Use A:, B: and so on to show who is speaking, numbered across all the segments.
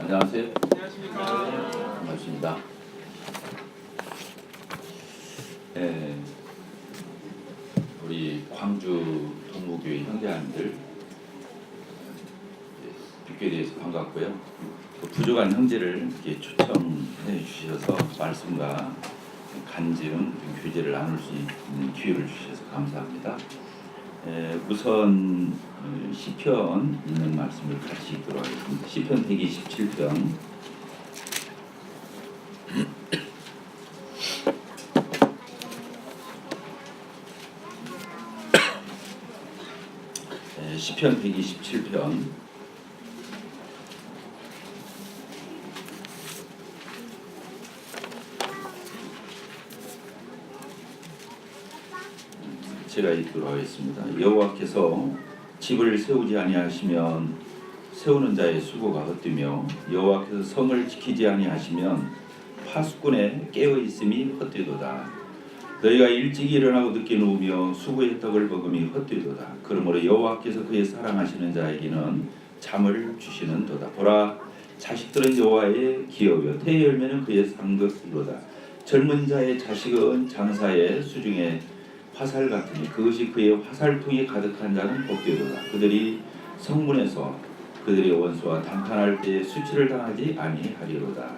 A: 안녕하세요.
B: 안녕하십니까.
A: 반갑습니다. 네, 우리 광주 동무교회 형제님들 뵙게 돼서 반갑고요. 그 부족한 형제를 이렇게 초청해 주셔서 말씀과 간증, 교제를 나눌 수 있는 기회를 주셔서 감사합니다. 우선 시편 있는 말씀을 같이 읽도록 하겠습니다. 시편 127편 시편 127편 제가 읽도록 하겠습니다. 여호와께서 집을 세우지 아니하시면 세우는 자의 수고가 헛되며 여호와께서 성을 지키지 아니하시면 파수꾼의 깨어 있음이 헛되도다. 너희가 일찍 일어나고 늦게 누우며 수고의 떡을 먹음이 헛되도다. 그러므로 여호와께서 그의 사랑하시는 자에게는 잠을 주시는도다. 보라, 자식들은 여호와의 기업이요 태의 열매는 그의 상급이로다. 젊은 자의 자식은 장사의 수중에 화살 같으니 그것이 그의 화살통에 가득한 자는 복되도다. 그들이 성문에서 그들의 원수와 담판할 때 수치를 당하지 아니하리로다.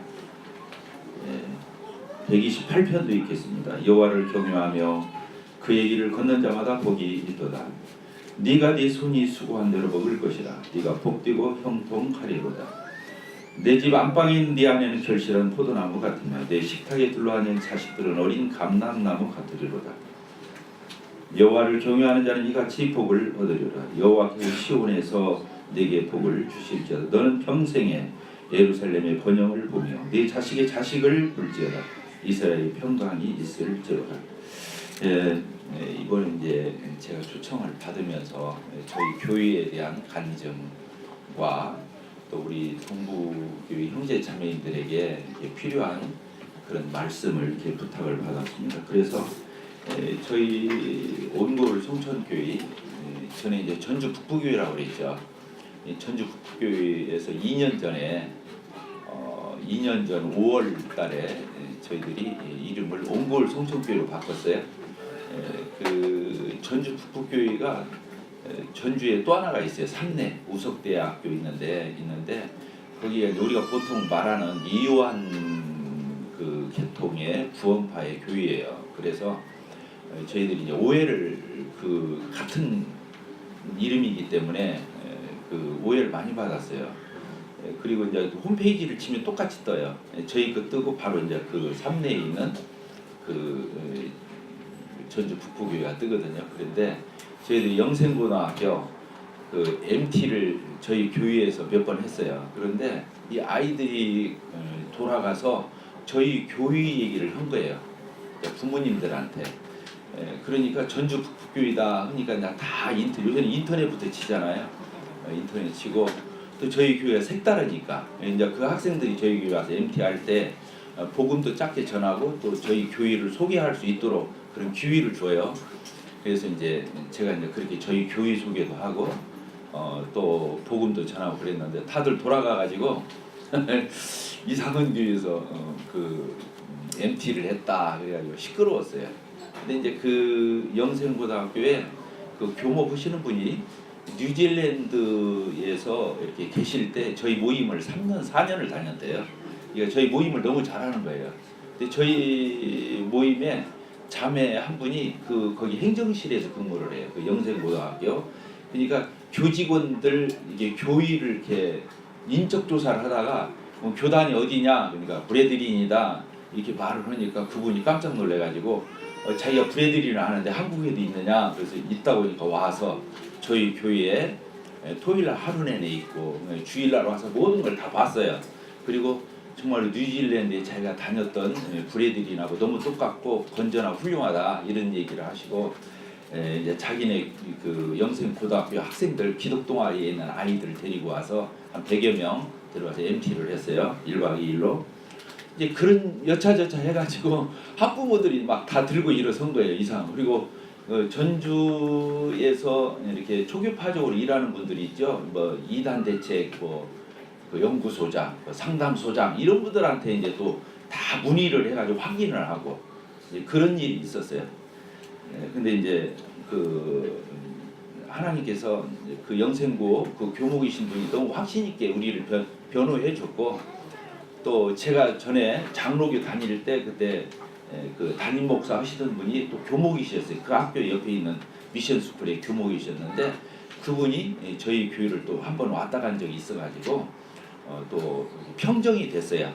A: 128편도 읽겠습니다. 여호와를 경외하며 그의 길을 걷는 자마다 복이 있도다. 네가 네 손이 수고한 대로 먹을 것이라. 네가 복되고 형통하리로다. 내 집 안방에 있는 네 안에는 결실한 포도나무 같으며 내 식탁에 둘러앉은 자식들은 어린 감람나무 같으리로다. 여호와를 경외하는 자는 이같이 복을 얻으리라. 여호와께서 시온에서 내게 복을 주실지어다. 너는 평생에 예루살렘의 번영을 보며 네 자식의 자식을 볼지어다. 이스라엘의 평강이 있을지어다. 이번에 이제 제가 초청을 받으면서 저희 교회에 대한 간증과 또 우리 동부교회 형제 자매님들에게 필요한 그런 말씀을 이렇게 부탁을 받았습니다. 그래서 저희 온골 송천교회 전에 이제 전주 북부교회라고 그랬죠. 전주 북부교회에서 2년 전에 2년 전 5월 달에 저희들이 이름을 온골 송천교회로 바꿨어요. 그 전주 북부교회가 전주에 또 하나가 있어요. 삼내 우석대학교 있는데 거기에 우리가 보통 말하는 이요한 그 계통의 구원파의 교회예요. 그래서 저희들이 이제 오해를 그 같은 이름이기 때문에 그 오해를 많이 받았어요. 그리고 이제 홈페이지를 치면 똑같이 떠요. 저희 그 뜨고 바로 이제 그 삼내에 있는 그 전주 북부교회가 뜨거든요. 그런데 저희들이 영생고등학교 그 MT를 저희 교회에서 몇 번 했어요. 그런데 이 아이들이 돌아가서 저희 교회 얘기를 한 거예요. 부모님들한테. 그러니까 전주 북부교회다 하니까 다 요새는 인터넷부터 치잖아요. 인터넷 치고 또 저희 교회가 색다르니까 이제 그 학생들이 저희 교회 와서 MT 할 때 복음도 짧게 전하고 또 저희 교회를 소개할 수 있도록 그런 기회를 줘요. 그래서 이제 제가 이제 그렇게 저희 교회 소개도 하고 또 복음도 전하고 그랬는데 다들 돌아가가지고 이상은 교회에서 그 MT를 했다 그래가지고 시끄러웠어요. 근데 이제 그 영생고등학교에 그 교목 하시는 분이 뉴질랜드에서 이렇게 계실 때 저희 모임을 3년 4년을 다녔대요. 그러니까 저희 모임을 너무 잘하는 거예요. 근데 저희 모임에 자매 한 분이 거기 행정실에서 근무를 해요. 그 영생고등학교. 그러니까 교직원들 이게 교의를 이렇게 인적 조사를 하다가 교단이 어디냐 그러니까 브래드린이다 이렇게 말을 하니까 그분이 깜짝 놀래가지고 자기가 브래드린을 하는데 한국에도 있느냐 그래서 있다고 하니까 와서 저희 교회에 토요일날 하루 내내 있고 주일날 와서 모든 걸 다 봤어요. 그리고 정말 뉴질랜드에 자기가 다녔던 브래드린하고 너무 똑같고 건전하고 훌륭하다 이런 얘기를 하시고 이제 자기네 그 영생고등학교 학생들 기독동아리에 있는 아이들 데리고 와서 한 100여 명 데려와서 MT를 했어요. 1박 2일로. 이제 그런 여차저차 해가지고 학부모들이 막 다 들고 일어선 거예요. 이상. 그리고 전주에서 이렇게 초교파적으로 일하는 분들이 있죠. 뭐 이단 대책, 뭐 그 연구소장, 그 상담소장 이런 분들한테 이제 또 다 문의를 해가지고 확인을 하고 이제 그런 일이 있었어요. 근데 이제 그 하나님께서 그 영생고 그 교목이신 분이 너무 확신 있게 우리를 변호해 줬고, 또 제가 전에 장로교 다닐 때 그때 그 담임 목사 하시던 분이 또 교목이셨어요. 그 학교 옆에 있는 미션 스쿨의 교목이셨는데 그분이 저희 교회를 또 한 번 왔다 간 적이 있어가지고 또 평정이 됐어요.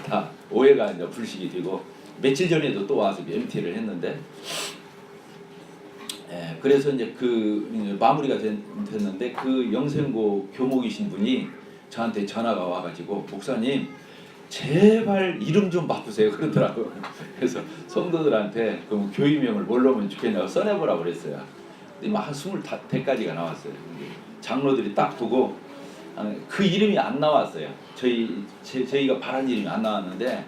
A: 다 오해가 이제 불식이 되고 며칠 전에도 또 와서 MT를 했는데, 그래서 이제 그 마무리가 됐는데 그 영생고 교목이신 분이 저한테 전화가 와가지고 목사님 제발 이름 좀 바꾸세요 그러더라고요. 그래서 성도들한테 그 교회명을 뭘로 하면 좋겠냐고 써내보라고 그랬어요. 근데 막 한 20대까지가 나왔어요. 장로들이 딱 보고 그 이름이 안 나왔어요. 저희가 바란 이름이 안 나왔는데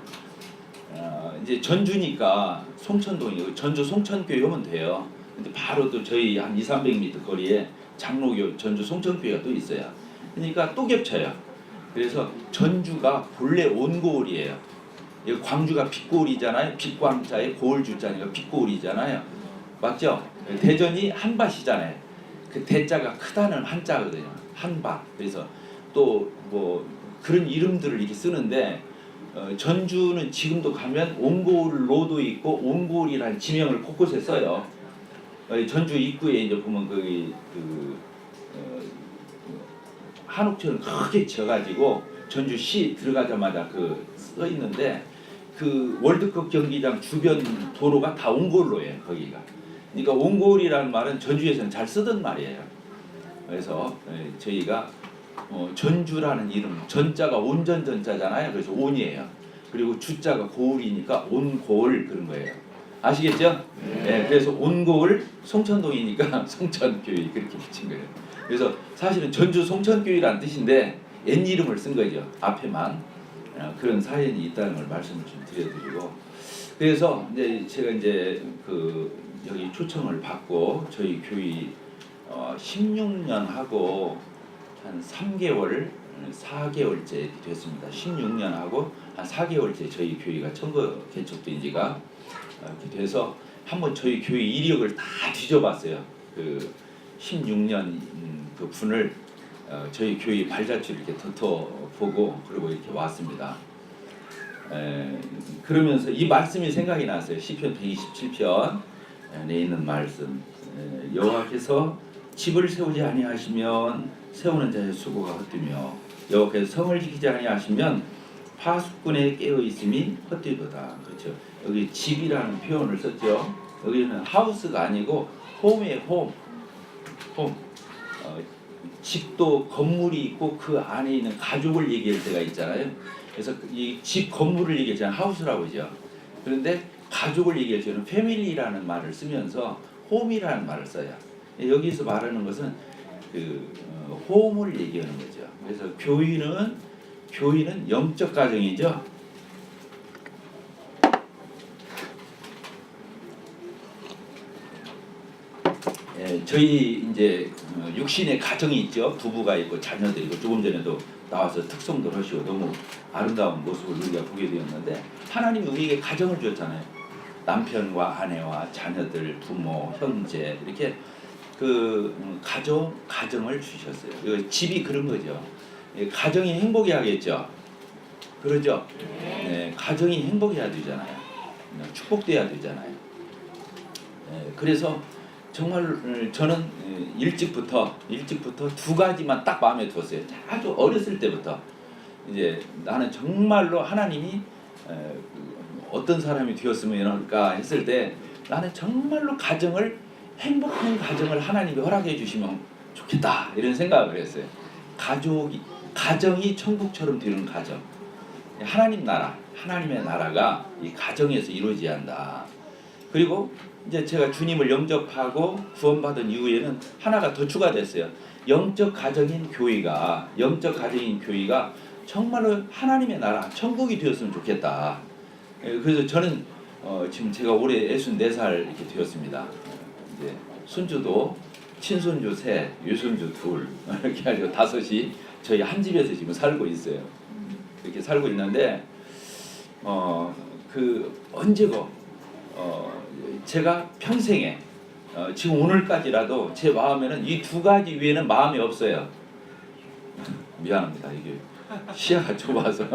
A: 이제 전주니까 송천동이고 전주 송천교회 오면 돼요. 근데 바로 또 저희 한 200~300m 거리에 장로교 전주 송천교회가 또 있어요. 그러니까 또 겹쳐요. 그래서 전주가 본래 온고을이에요. 여기 광주가 빛고을이잖아요. 빛광자에 고을주자니까 빛고을이잖아요. 맞죠? 대전이 한밭이잖아요. 그 대자가 크다는 한자거든요. 한밭. 그래서 또 뭐 그런 이름들을 이렇게 쓰는데 전주는 지금도 가면 온고을로도 있고 온고을이라는 지명을 곳곳에 써요. 전주 입구에 이제 보면 한옥처럼 크게 지어가지고 전주시 들어가자마자 그 써 있는데 그 월드컵 경기장 주변 도로가 다 온고을로예요. 거기가. 그러니까 온고을이라는 말은 전주에서는 잘 쓰던 말이에요. 그래서 저희가 전주라는 이름, 전자가 온전전자잖아요. 그래서 온이에요. 그리고 주자가 고을이니까 온고을 그런 거예요. 아시겠죠? 네. 그래서 온고을 송천동이니까 송천교회 그렇게 붙인 거예요. 그래서 사실은 전주 송천교회라는 뜻인데 옛 이름을 쓴 거죠. 앞에만. 그런 사연이 있다는 걸 말씀을 좀 드려드리고, 그래서 이제 제가 이제 그 여기 초청을 받고 저희 교회 16년 하고 한 3개월, 4개월째 됐습니다. 16년 하고 한 4개월째 저희 교회가 천거 개척된 지가 이렇게 돼서 한번 저희 교회 이력을 다 뒤져봤어요. 그 16년 그 분을 저희 교회 발자취를 이렇게 훑어보고 그리고 이렇게 왔습니다. 그러면서 이 말씀이 생각이 났어요. 시편 127편에 있는 말씀. 여호와께서 집을 세우지 아니하시면 세우는 자의 수고가 헛되며 여호와께서 성을 지키지 아니하시면 파수꾼의 깨어 있음이 헛되도다. 그렇죠. 여기 집이라는 표현을 썼죠. 여기는 하우스가 아니고 홈이에요. 홈. 집도 건물이 있고 그 안에 있는 가족을 얘기할 때가 있잖아요. 그래서 이 집 건물을 얘기할 때는 하우스라고 하죠. 그런데 가족을 얘기할 때는 패밀리라는 말을 쓰면서 홈이라는 말을 써요. 여기서 말하는 것은 그 홈을 얘기하는 거죠. 그래서 교회는 영적 가정이죠. 저희 이제 육신의 가정이 있죠. 부부가 있고 자녀들이 있고 조금 전에도 나와서 특송들 하시고 너무 아름다운 모습을 우리가 보게 되었는데, 하나님이 우리에게 가정을 주었잖아요. 남편과 아내와 자녀들, 부모, 형제 이렇게 그 가정을 주셨어요. 그 집이 그런 거죠. 가정이 행복해야 하겠죠. 그러죠. 네, 가정이 행복해야 되잖아요. 축복돼야 되잖아요. 그래서 정말 저는 일찍부터 두 가지만 딱 마음에 두었어요. 아주 어렸을 때부터 이제 나는 정말로 하나님이 어떤 사람이 되었으면 할까 했을 때 나는 정말로 행복한 가정을 하나님이 허락해 주시면 좋겠다 이런 생각을 했어요. 가정이 천국처럼 되는 가정. 하나님의 나라가 이 가정에서 이루어져야 한다. 그리고 이제 제가 주님을 영접하고 구원받은 이후에는 하나가 더 추가됐어요. 영적 가정인 교회가 정말로 하나님의 나라, 천국이 되었으면 좋겠다. 그래서 저는 지금 제가 올해 64살 이렇게 되었습니다. 이제 손주도 친손주 셋, 외손주 둘 이렇게 해가지고 다섯이 저희 한 집에서 지금 살고 있어요. 이렇게 살고 있는데 그 언제고 제가 평생에 지금 오늘까지라도 제 마음에는 이 두 가지 위에는 마음이 없어요. 미안합니다. 이게 시야가 좁아서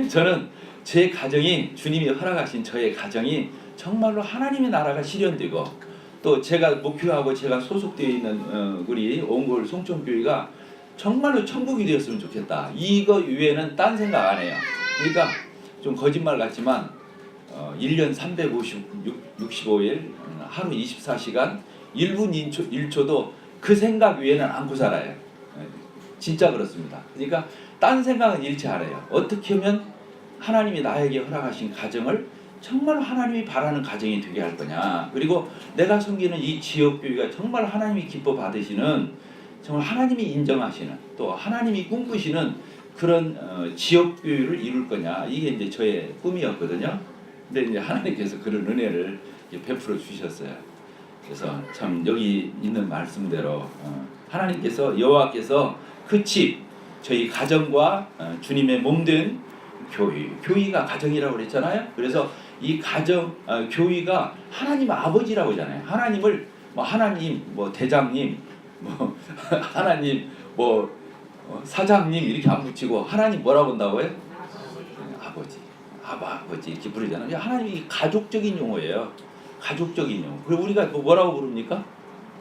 A: 저는 제 가정이 주님이 허락하신 저의 가정이 정말로 하나님의 나라가 실현되고 또 제가 목표하고 제가 소속되어 있는 우리 온골 송천교회가 정말로 천국이 되었으면 좋겠다. 이거 이외에는 딴 생각 안 해요. 그러니까 좀 거짓말 같지만 1년 365일 하루 24시간 1분 1초도 그 생각 위에는 않고 살아요. 진짜 그렇습니다. 그러니까 딴 생각은 잃지 않아요. 어떻게 하면 하나님이 나에게 허락하신 가정을 정말 하나님이 바라는 가정이 되게 할 거냐. 그리고 내가 섬기는 이 지역교회가 정말 하나님이 기뻐 받으시는 정말 하나님이 인정하시는 또 하나님이 꿈꾸시는 그런 지역교회를 이룰 거냐. 이게 이제 저의 꿈이었거든요. 근데 이제 하나님께서 그런 은혜를 베풀어 주셨어요. 그래서 참 여기 있는 말씀대로 하나님께서 여호와께서 그 집 저희 가정과 주님의 몸된 교회가 가정이라고 그랬잖아요. 그래서 이 가정 교회가 하나님 아버지라고 하잖아요. 하나님을 뭐 하나님 뭐 대장님 뭐 하나님 뭐 사장님 이렇게 안 붙이고 하나님 뭐라고 한다고요? 아버지, 아버지 이렇게 부르잖아요. 하나님이 가족적인 용어예요. 가족적인 용어. 그리고 우리가 뭐라고 부릅니까?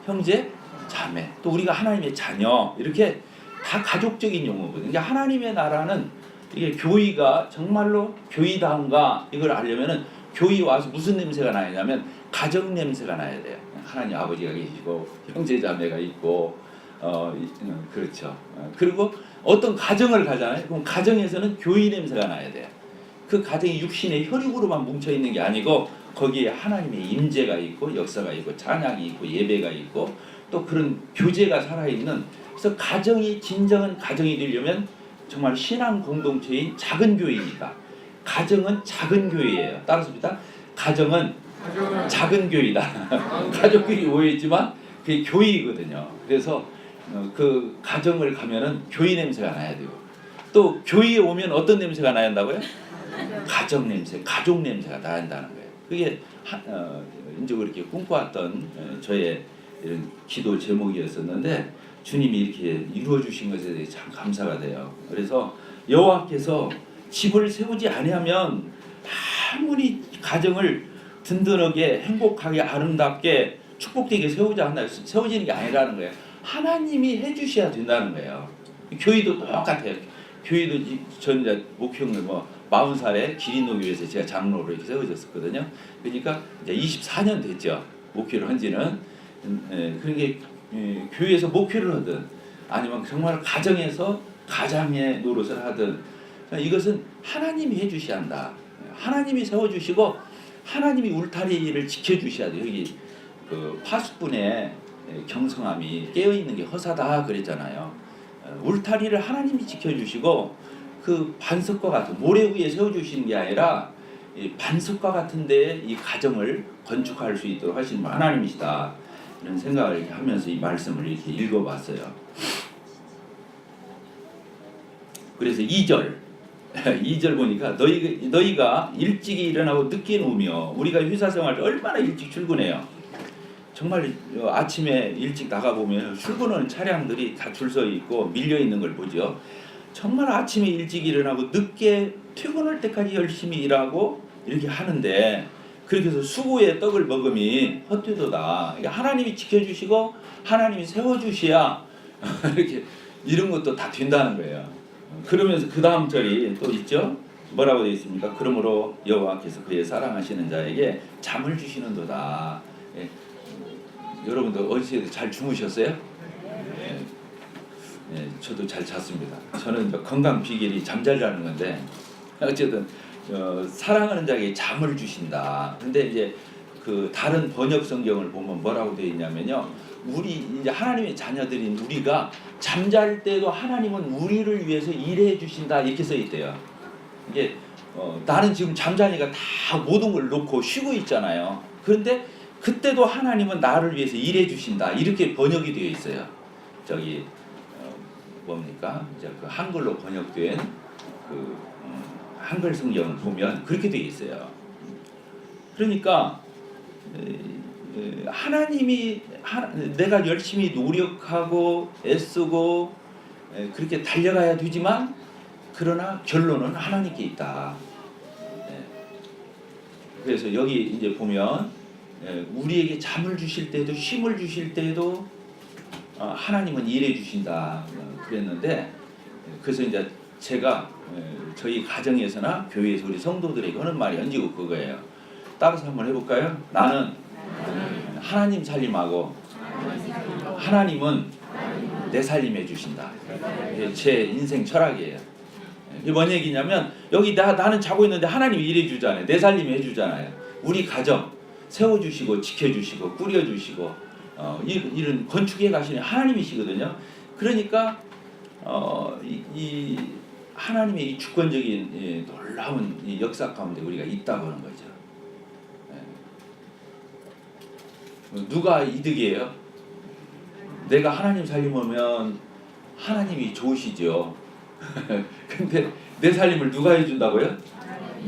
A: 형제, 자매. 또 우리가 하나님의 자녀 이렇게 다 가족적인 용어거든요. 그러니까 하나님의 나라는 이게 교회가 정말로 교회다운가 이걸 알려면은 교회 와서 무슨 냄새가 나냐면 가정 냄새가 나야 돼요. 하나님 아버지가 계시고 형제 자매가 있고 그렇죠. 그리고 어떤 가정을 가잖아요. 그럼 가정에서는 교회 냄새가 나야 돼요. 그 가정이 육신의 혈육으로만 뭉쳐 있는 게 아니고 거기에 하나님의 임재가 있고 역사가 있고 찬양이 있고 예배가 있고 또 그런 교제가 살아있는. 그래서 가정이 진정한 가정이 되려면 정말 신앙 공동체인 작은 교회입니다. 가정은 작은 교회예요. 따라서입니다. 가정은 작은 교회다. 가족끼리 오해했지만 그게 교회이거든요. 그래서 그 가정을 가면은 교회 냄새가 나야 되고 또 교회에 오면 어떤 냄새가 나야 한다고요? 가정 냄새, 가족 냄새가 나야 한다는 거예요. 그게 이제 그렇게 꿈꿔왔던 저의 이런 기도 제목이었었는데 주님이 이렇게 이루어 주신 것에 대해 참 감사가 돼요. 그래서 여호와께서 집을 세우지 아니하면 아무리 가정을 든든하게 행복하게 아름답게 축복되게 세우지 않나 세워지는 게 아니라는 거예요. 하나님이 해주셔야 된다는 거예요. 교회도 똑같아요. 교회도 전 이제 목회를 40살에 기린노교에서 제가 장로로 이렇게 세워졌었거든요. 그러니까 이제 24년 됐죠. 목회를 한 지는. 그러니까 교회에서 목회를 하든 아니면 정말 가정에서 가장의 노릇을 하든 이것은 하나님이 해주셔야 한다. 하나님이 세워주시고 하나님이 울타리를 지켜주셔야 돼요. 여기 그 파수꾼의 경성함이 깨어있는 게 허사다 그랬잖아요. 울타리를 하나님이 지켜주시고 그 반석과 같은 모래 위에 세워주시는 게 아니라 반석과 같은 데에 이 가정을 건축할 수 있도록 하시는 하나님이시다. 이런 생각을 이렇게 하면서 이 말씀을 이렇게 읽어봤어요. 그래서 2절 보니까 너희가 일찍이 일어나고 늦게 누우며 우리가 회사 생활을 얼마나 일찍 출근해요. 정말 아침에 일찍 나가보면 출근하는 차량들이 다 줄 서 있고 밀려 있는 걸 보죠. 정말 아침에 일찍 일어나고 늦게 퇴근할 때까지 열심히 일하고 이렇게 하는데 그렇게 해서 수고의 떡을 먹음이 헛되도다. 그러니까 하나님이 지켜주시고 하나님이 세워주셔야 이렇게 이런 것도 다 된다는 거예요. 그러면서 그 다음 절이 또 있죠. 뭐라고 되어 있습니까? 그러므로 여호와께서 그의 사랑하시는 자에게 잠을 주시는도다. 예. 여러분들 어제 잘 주무셨어요? 예. 예, 저도 잘 잤습니다. 저는 건강 비결이 잠잘자는 건데 어쨌든 사랑하는 자에게 잠을 주신다. 근데 이제 그 다른 번역 성경을 보면 뭐라고 되어 있냐면요. 우리 이제 하나님의 자녀들인 우리가 잠잘 때도 하나님은 우리를 위해서 일해 주신다 이렇게 써 있대요. 이게 나는 지금 잠자니까 다 모든 걸 놓고 쉬고 있잖아요. 그런데 그때도 하나님은 나를 위해서 일해 주신다. 이렇게 번역이 되어 있어요. 저기 뭡니까? 이제 그 한글로 번역된 그 한글 성경을 보면 그렇게 되어 있어요. 그러니까 하나님이 내가 열심히 노력하고 애쓰고 그렇게 달려가야 되지만 그러나 결론은 하나님께 있다. 그래서 여기 이제 보면 우리에게 잠을 주실 때도 쉼을 주실 때도 하나님은 일해 주신다 그랬는데, 그래서 이제 제가 저희 가정에서나 교회에서 우리 성도들에게 하는 말이 언제고 그거예요. 따라서 한번 해볼까요? 나는 하나님 살림하고 하나님은 내 살림 해주신다. 제 인생 철학이에요. 이게 뭔 얘기냐면 여기 나는 자고 있는데 하나님이 일해 주잖아요. 내 살림 해주잖아요. 우리 가정 세워주시고 지켜주시고 꾸려주시고 이런 건축해 가시는 하나님이시거든요. 그러니까 이 하나님의 이 주권적인 놀라운 이 역사 가운데 우리가 있다고 하는 거죠. 누가 이득이에요? 내가 하나님 살림하면 하나님이 좋으시죠. 근데 내 살림을 누가 해준다고요?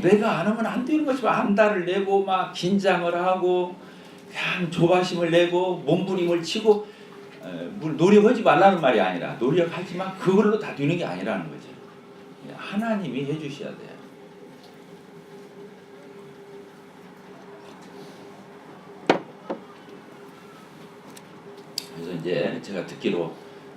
A: 내가 안 하면 안 되는 것이면 안달을 내고 막 긴장을 하고 그냥 조바심을 내고 몸부림을 치고 노력하지 말라는 말이 아니라 노력하지만 그걸로 다 되는 게 아니라는 거죠. 하나님이 해주셔야 돼요. 그래서 이제 제가 듣기로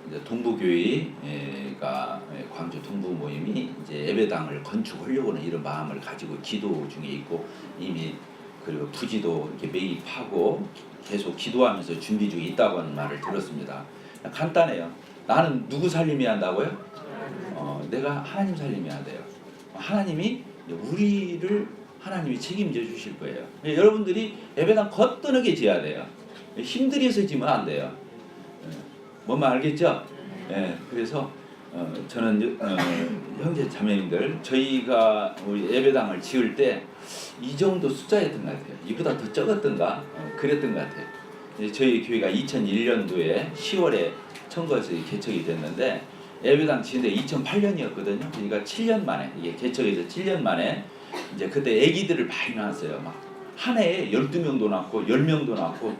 A: 이제 동부교회가 광주 동부 모임이 이제 예배당을 건축하려고는 이런 마음을 가지고 기도 중에 있고 이미 그리고 부지도 이렇게 매입하고 계속 기도하면서 준비 중에 있다고 하는 말을 들었습니다. 간단해요. 나는 누구 살림해야 한다고요? 내가 하나님 살림해야 돼요. 하나님이 우리를 하나님이 책임져 주실 거예요. 여러분들이 예배당 거뜬하게 지어야 돼요. 힘들여서 지면 안 돼요. 뭔 말 알겠죠? 그래서 저는 형제 자매님들 저희가 우리 예배당을 지을 때 이 정도 숫자였던 것 같아요. 이보다 더 적었던가 그랬던 것 같아요. 저희 교회가 2001년도에 10월에 청거에서 개척이 됐는데 예배당 지은데 2008년이었거든요. 그러니까 7년 만에 이게 개척해서 7년 만에 이제 그때 아기들을 많이 낳았어요. 막 한 해에 12명도 낳고 10명도 낳고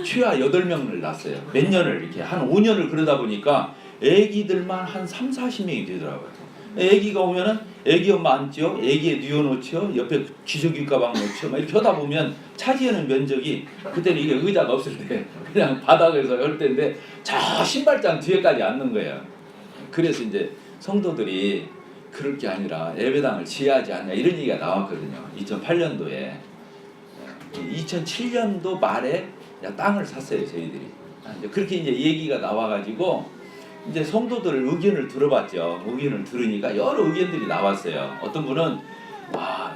A: 최하 8명을 낳았어요. 몇 년을 이렇게 한 5년을 그러다 보니까 아기들만 한 3, 40명이 되더라고요. 아기가 오면은 아기 엄마 앉죠. 아기에 누워놓죠. 옆에 기저귀 가방 놓죠. 막 이렇게 하다 보면 차지하는 면적이 그때는 이게 의자가 없을 때 그냥 바닥에서 열 때인데 저 신발장 뒤에까지 앉는 거예요. 그래서 이제 성도들이 그럴 게 아니라 예배당을 지어야 하지 않냐 이런 얘기가 나왔거든요. 2008년도에 2007년도 말에 땅을 샀어요 저희들이. 그렇게 이제 얘기가 나와가지고 이제 성도들 의견을 들어봤죠. 의견을 들으니까 여러 의견들이 나왔어요. 어떤 분은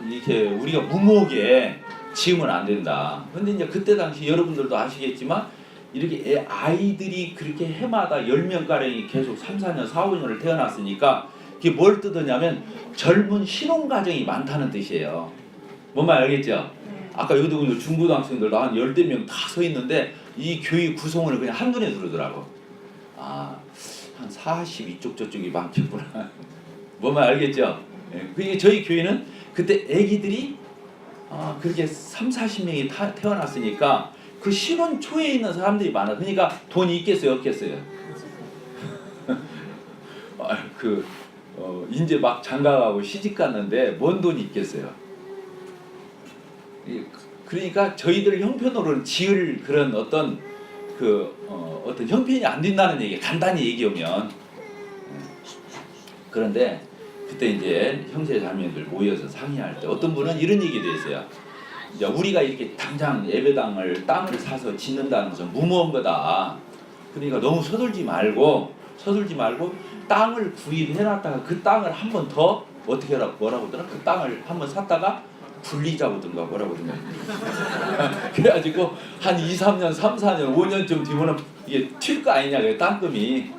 A: 이렇게 우리가 무모하게 지으면 안 된다. 근데 이제 그때 당시 여러분들도 아시겠지만 이렇게 아이들이 그렇게 해마다 10명가량이 계속 3, 4년, 4, 5년을 태어났으니까 그게 뭘 뜻하냐면 젊은 신혼가정이 많다는 뜻이에요. 뭔 말 알겠죠? 아까 여기도 중고등학생들 한 10명 다 서 있는데 이 교회 구성원을 그냥 한눈에 들으더라고. 한 40 이쪽 저쪽이 많겠구나. 뭔 말 알겠죠? 그게 저희 교회는 그때 애기들이 그렇게 3, 40명이 태어났으니까 그 신혼 초에 있는 사람들이 많아. 그러니까 돈이 있겠어요, 없겠어요? 이제 막 장가가고 시집 갔는데 뭔 돈이 있겠어요? 그러니까 저희들 형편으로는 지을 그런 어떤 어떤 형편이 안 된다는 얘기, 간단히 얘기하면. 그런데 그때 이제 형제 자매들 모여서 상의할 때 어떤 분은 이런 얘기도 했어요. 이제 우리가 이렇게 당장 예배당을 땅을 사서 짓는다는 것은 무모한 거다. 그러니까 너무 서둘지 말고 땅을 구입해놨다가 그 땅을 한 번 더 어떻게 하라고 뭐라고 하더라? 그 땅을 한 번 샀다가 분리자보든가 뭐라고 하더라. 그래가지고 한 2, 3년, 3, 4년, 5년쯤 뒤면은 이게 튈 거 아니냐 그 땅금이.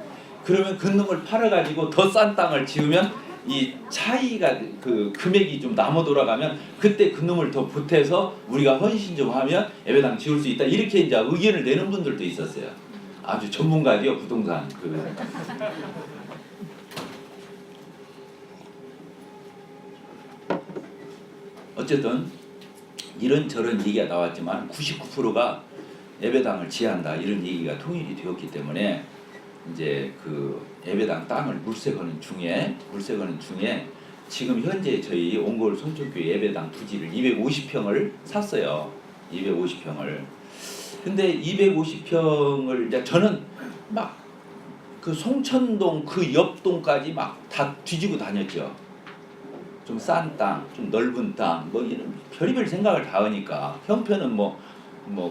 A: 그러면 그 놈을 팔아가지고 더 싼 땅을 지으면 이 차이가 그 금액이 좀 남아 돌아가면 그때 그 놈을 더 보태서 우리가 헌신 좀 하면 예배당 지을 수 있다 이렇게 이제 의견을 내는 분들도 있었어요. 아주 전문가죠 부동산 어쨌든 이런저런 얘기가 나왔지만 99%가 예배당을 지한다 이런 얘기가 통일이 되었기 때문에 이제 그 예배당 땅을 물세 거는 중에 지금 현재 저희 옹골 송천교회 예배당 부지를 250평을 샀어요. 250평을. 근데 250평을 이제 저는 막 그 송천동 그 옆동까지 막 다 뒤지고 다녔죠. 좀 싼 땅, 좀 넓은 땅, 뭐 이런 별의별 생각을 다 하니까 형편은 뭐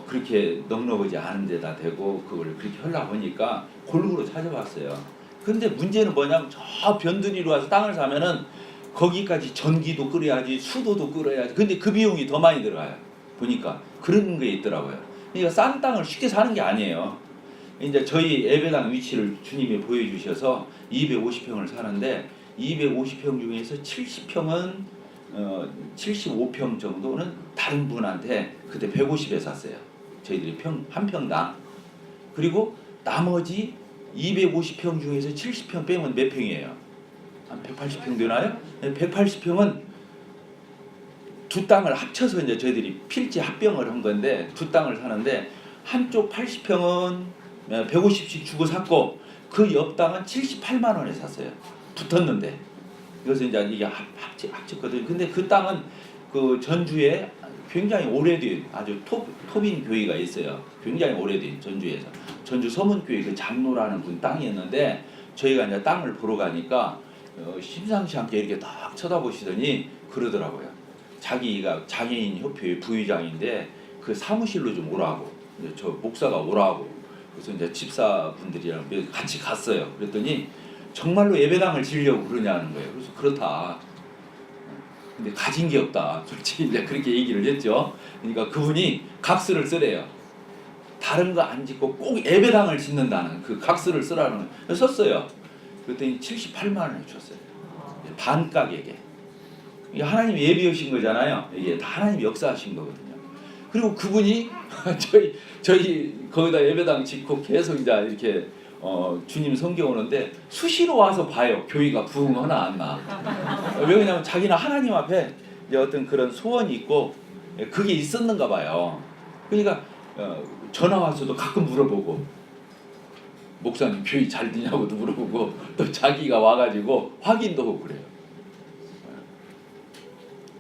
A: 그렇게 넉넉하지 않은 데다 대고 그걸 그렇게 하려고 하니까 골고루 찾아봤어요. 근데 문제는 뭐냐면 저 변두리로 와서 땅을 사면은 거기까지 전기도 끓여야지 수도도 끓여야지. 근데 그 비용이 더 많이 들어가요. 보니까 그런 게 있더라고요. 그러니까 싼 땅을 쉽게 사는 게 아니에요. 이제 저희 예배당 위치를 주님이 보여주셔서 250평을 사는데 250평 중에서 70평은 75평 정도는 다른 분한테 그때 150에 샀어요. 저희들이 한 평당. 그리고 나머지 250평 중에서 70평 빼면 몇 평이에요? 한 180평 되나요? 180평은 두 땅을 합쳐서 이제 저희들이 필지 합병을 한 건데 두 땅을 사는데 한쪽 80평은 150씩 주고 샀고 그 옆 땅은 78만 원에 샀어요. 붙었는데 그래서 이제 이게 합쳤거든요. 근데 그 땅은 그 전주에 굉장히 오래된 아주 톱인 교회가 있어요. 굉장히 오래된 전주에서 전주 서문교회 그 장로라는 분 땅이었는데 저희가 이제 땅을 보러 가니까 심상치 않게 이렇게 딱 쳐다보시더니 그러더라고요. 자기가 장애인 협회 부의장인데 그 사무실로 좀 오라고 저 목사가 오라고 그래서 이제 집사분들이랑 같이 갔어요. 그랬더니 정말로 예배당을 지으려고 그러냐는 거예요. 그래서 그렇다. 근데 가진 게 없다. 솔직히 이제 그렇게 얘기를 했죠. 그러니까 그분이 각서를 쓰래요. 다른 거 안 짓고 꼭 예배당을 짓는다는 그 각서를 쓰라는 거 썼어요. 그랬더니 78만 원을 줬어요. 반 가격에. 이게 하나님 예비하신 거잖아요. 이게 다 하나님 역사하신 거거든요. 그리고 그분이 저희 거기다 예배당 짓고 계속 이제 이렇게 주님 성경 오는데 수시로 와서 봐요. 교회가 부흥하나 안 나. 왜냐면 자기는 하나님 앞에 이제 어떤 그런 소원이 있고 그게 있었는가 봐요. 그러니까 전화 와서도 가끔 물어보고 목사님 교회 잘 되냐고도 물어보고 또 자기가 와가지고 확인도 하고 그래요.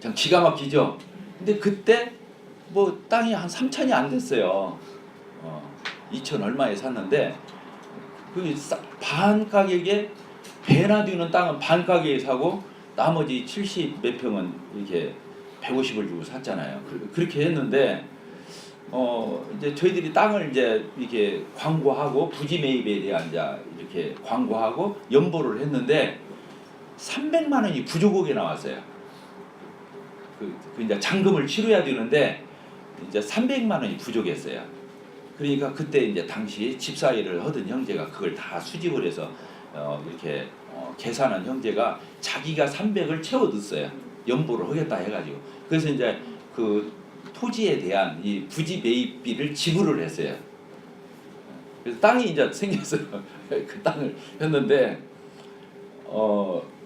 A: 참 기가 막히죠. 근데 그때 뭐 땅이 한 3천이 안 됐어요. 2천 얼마에 샀는데 그 반 가격에 배나 뒤는 땅은 반 가격에 사고 나머지 70 몇 평은 이렇게 150을 주고 샀잖아요. 그렇게 했는데 이제 저희들이 땅을 이제 이렇게 광고하고 부지 매입에 대한 이제 이렇게 광고하고 연보를 했는데 300만 원이 부족하게 나왔어요. 그 이제 잔금을 치러야 되는데 이제 300만 원이 부족했어요. 그러니까 그때 이제 당시 집사일을 하던 형제가 그걸 다 수집을 해서 이렇게 계산한 형제가 자기가 300을 채워 뒀어요. 연보를 하겠다 해가지고. 그래서 이제 그 토지에 대한 이 부지 매입비를 지불을 했어요. 그래서 땅이 이제 생겼어요. 그 땅을 했는데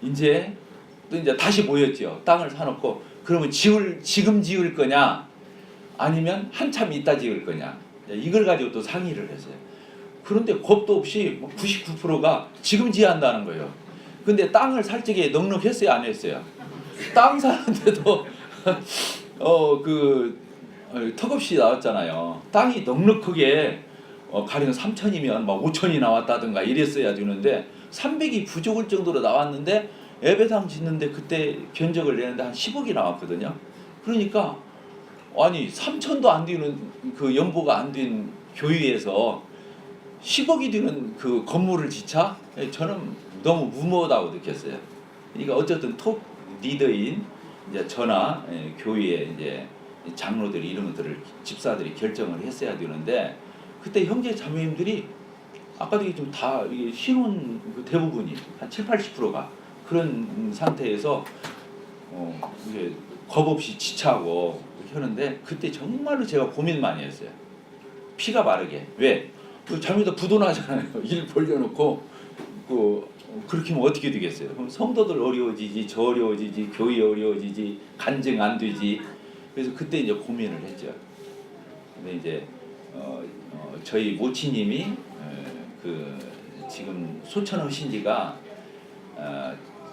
A: 이제 또 이제 다시 모였죠. 땅을 사놓고 그러면 지금 지을 거냐 아니면 한참 있다 지을 거냐 이걸 가지고 또 상의를 했어요. 그런데 겁도 없이 99%가 지금 지한다는 거예요. 근데 땅을 살 적에 넉넉했어요, 안 했어요? 땅 사는데도 턱없이 나왔잖아요. 땅이 넉넉하게 가령 3천이면 막 5천이 나왔다든가 이랬어야 되는데 300이 부족할 정도로 나왔는데 예배당 짓는데 그때 견적을 내는데 한 10억이 나왔거든요. 그러니까 아니 3천도 안 되는 그 연보가 안 된 교회에서 10억이 되는 그 건물을 짓자? 저는 너무 무모하다고 느꼈어요. 그러니까 어쨌든 톱 리더인 이제 저나 교회의 이제 장로들이 이런 것들을 집사들이 결정을 했어야 되는데 그때 형제 자매님들이 아까도 좀 다 신혼 대부분이 한 70, 80%가 그런 상태에서 이제 겁 없이 지차고 이렇게 하는데 그때 정말로 제가 고민 많이 했어요. 피가 마르게. 왜? 그 잘못하면 부도나잖아요. 일 벌려놓고 그렇게 하면 어떻게 되겠어요? 그럼 성도들 어려워지지, 저 어려워지지, 교회 어려워지지, 간증 안 되지. 그래서 그때 이제 고민을 했죠. 근데 이제 저희 모치님이 그 지금 소천하신 지가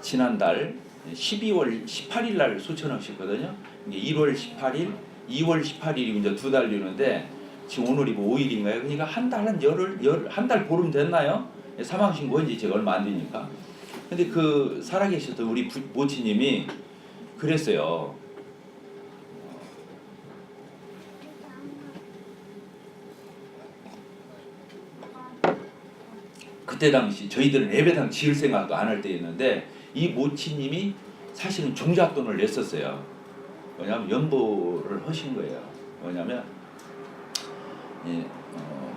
A: 지난달 12월 18일 날 소천하셨거든요. 1월 18일, 2월 18일이 이제 두 달 되는데 지금 오늘이 뭐 5일인가요? 그러니까 한 달 보름 됐나요? 사망 신고한 지 제가 얼마 안 되니까. 근데 그 살아계셨던 우리 모치님이 그랬어요. 그때 당시 저희들은 예배당 지을 생각도 안 할 때였는데 이 모치님이 사실은 종잣돈을 냈었어요. 왜냐하면 연보를 하신 거예요. 왜냐하면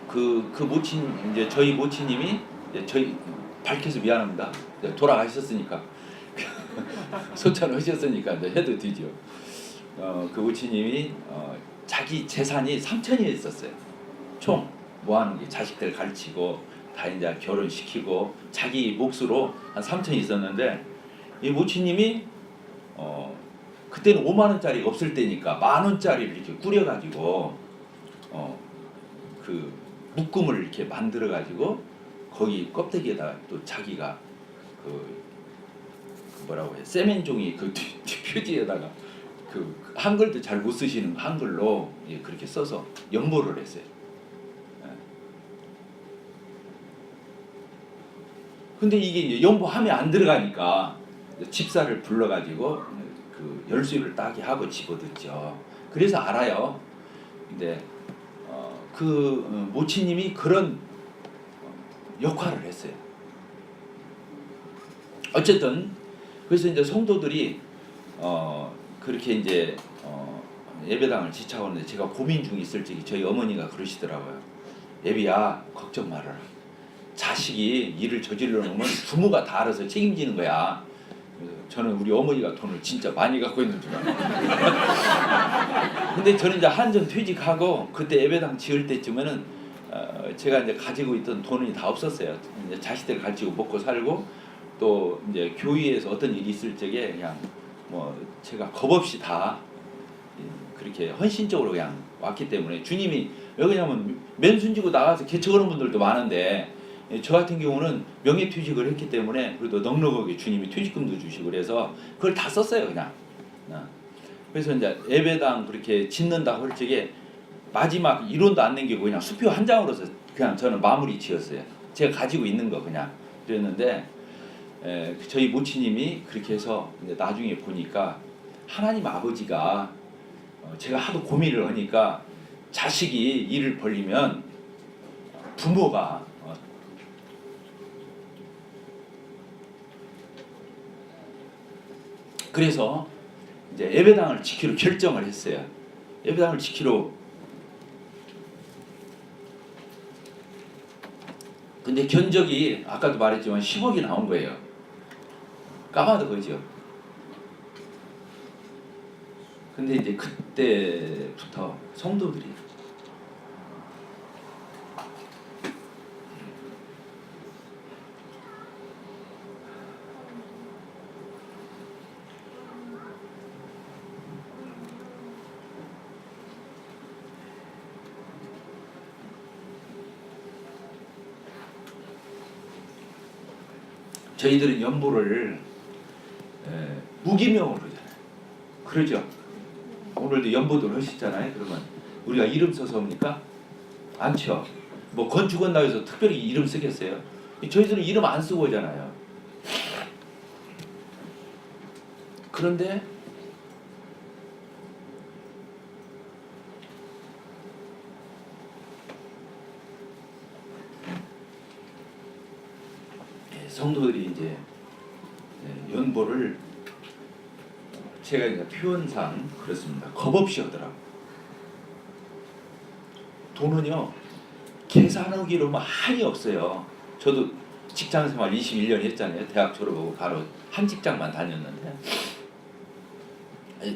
A: 그 모친 이제 저희 모치님이 저희 밝혀서 미안합니다. 돌아가셨으니까 소찬 하셨으니까 이제 해도 되죠. 그 모치님이 자기 재산이 3천이 있었어요. 총 모아놓은 게 자식들 가르치고 다 이제 결혼시키고 자기 몫으로 한 3천이 있었는데 이 모치님이 그때는 5만 원짜리가 없을 때니까 10,000원짜리를 이렇게 꾸려가지고 그 묶음을 이렇게 만들어가지고 거기 껍데기에다가 또 자기가 그 뭐라고 해 세면종이 그 표지에다가 그 한글도 잘 못 쓰시는 한글로 그렇게 써서 연보를 했어요. 근데 이게 연보함에 안 들어가니까 집사를 불러가지고 그 열쇠를 따게 하고 집어넣죠. 그래서 알아요. 근데 그 모치님이 그런 역할을 했어요. 어쨌든 그래서 이제 성도들이 그렇게 이제 예배당을 지차오는데 제가 고민 중에 있을 적에 저희 어머니가 그러시더라고요. 예비야 걱정 말아라. 자식이 일을 저질러 놓으면 부모가 다 알아서 책임지는 거야. 저는 우리 어머니가 돈을 진짜 많이 갖고 있는 줄 알아요. 근데 저는 이제 한전 퇴직하고 그때 예배당 지을 때쯤에는 제가 이제 가지고 있던 돈이 다 없었어요. 이제 자식들 가르치고 먹고 살고 또 이제 교회에서 어떤 일이 있을 적에 그냥 뭐 제가 겁 없이 다 그렇게 헌신적으로 그냥 왔기 때문에 주님이 왜 그러냐면 맨순지고 나가서 개척하는 분들도 많은데 저 같은 경우는 명예퇴직을 했기 때문에 그래도 넉넉하게 주님이 퇴직금도 주시고 그래서 그걸 다 썼어요 그냥. 그래서 이제 예배당 그렇게 짓는다고 할 적에 마지막 이론도 안 남기고 그냥 수표 한 장으로서 그냥 저는 마무리 지었어요. 제가 가지고 있는 거 그냥 그랬는데 저희 모치님이 그렇게 해서 이제 나중에 보니까 하나님 아버지가 제가 하도 고민을 하니까 자식이 일을 벌리면 부모가 그래서 이제 예배당을 지키로 결정을 했어요. 예배당을 지키로. 근데 견적이 아까도 말했지만 10억이 나온 거예요. 까마도 그죠. 근데 이제 그때부터 성도들이 저희들은 연보를 무기명으로 하잖아요. 그러죠. 오늘도 연보들 하시잖아요. 그러면 우리가 이름 써서 합니까? 않죠. 뭐 건축한다고 해서 특별히 이름 쓰겠어요? 저희들은 이름 안 쓰고 하잖아요. 그런데 성도들이 이제 연보를 제가 이제 표현상 그렇습니다. 겁 없이 하더라고. 돈은요 계산하기로 한이 없어요. 저도 직장생활 21년 했잖아요. 대학 졸업하고 바로 한 직장만 다녔는데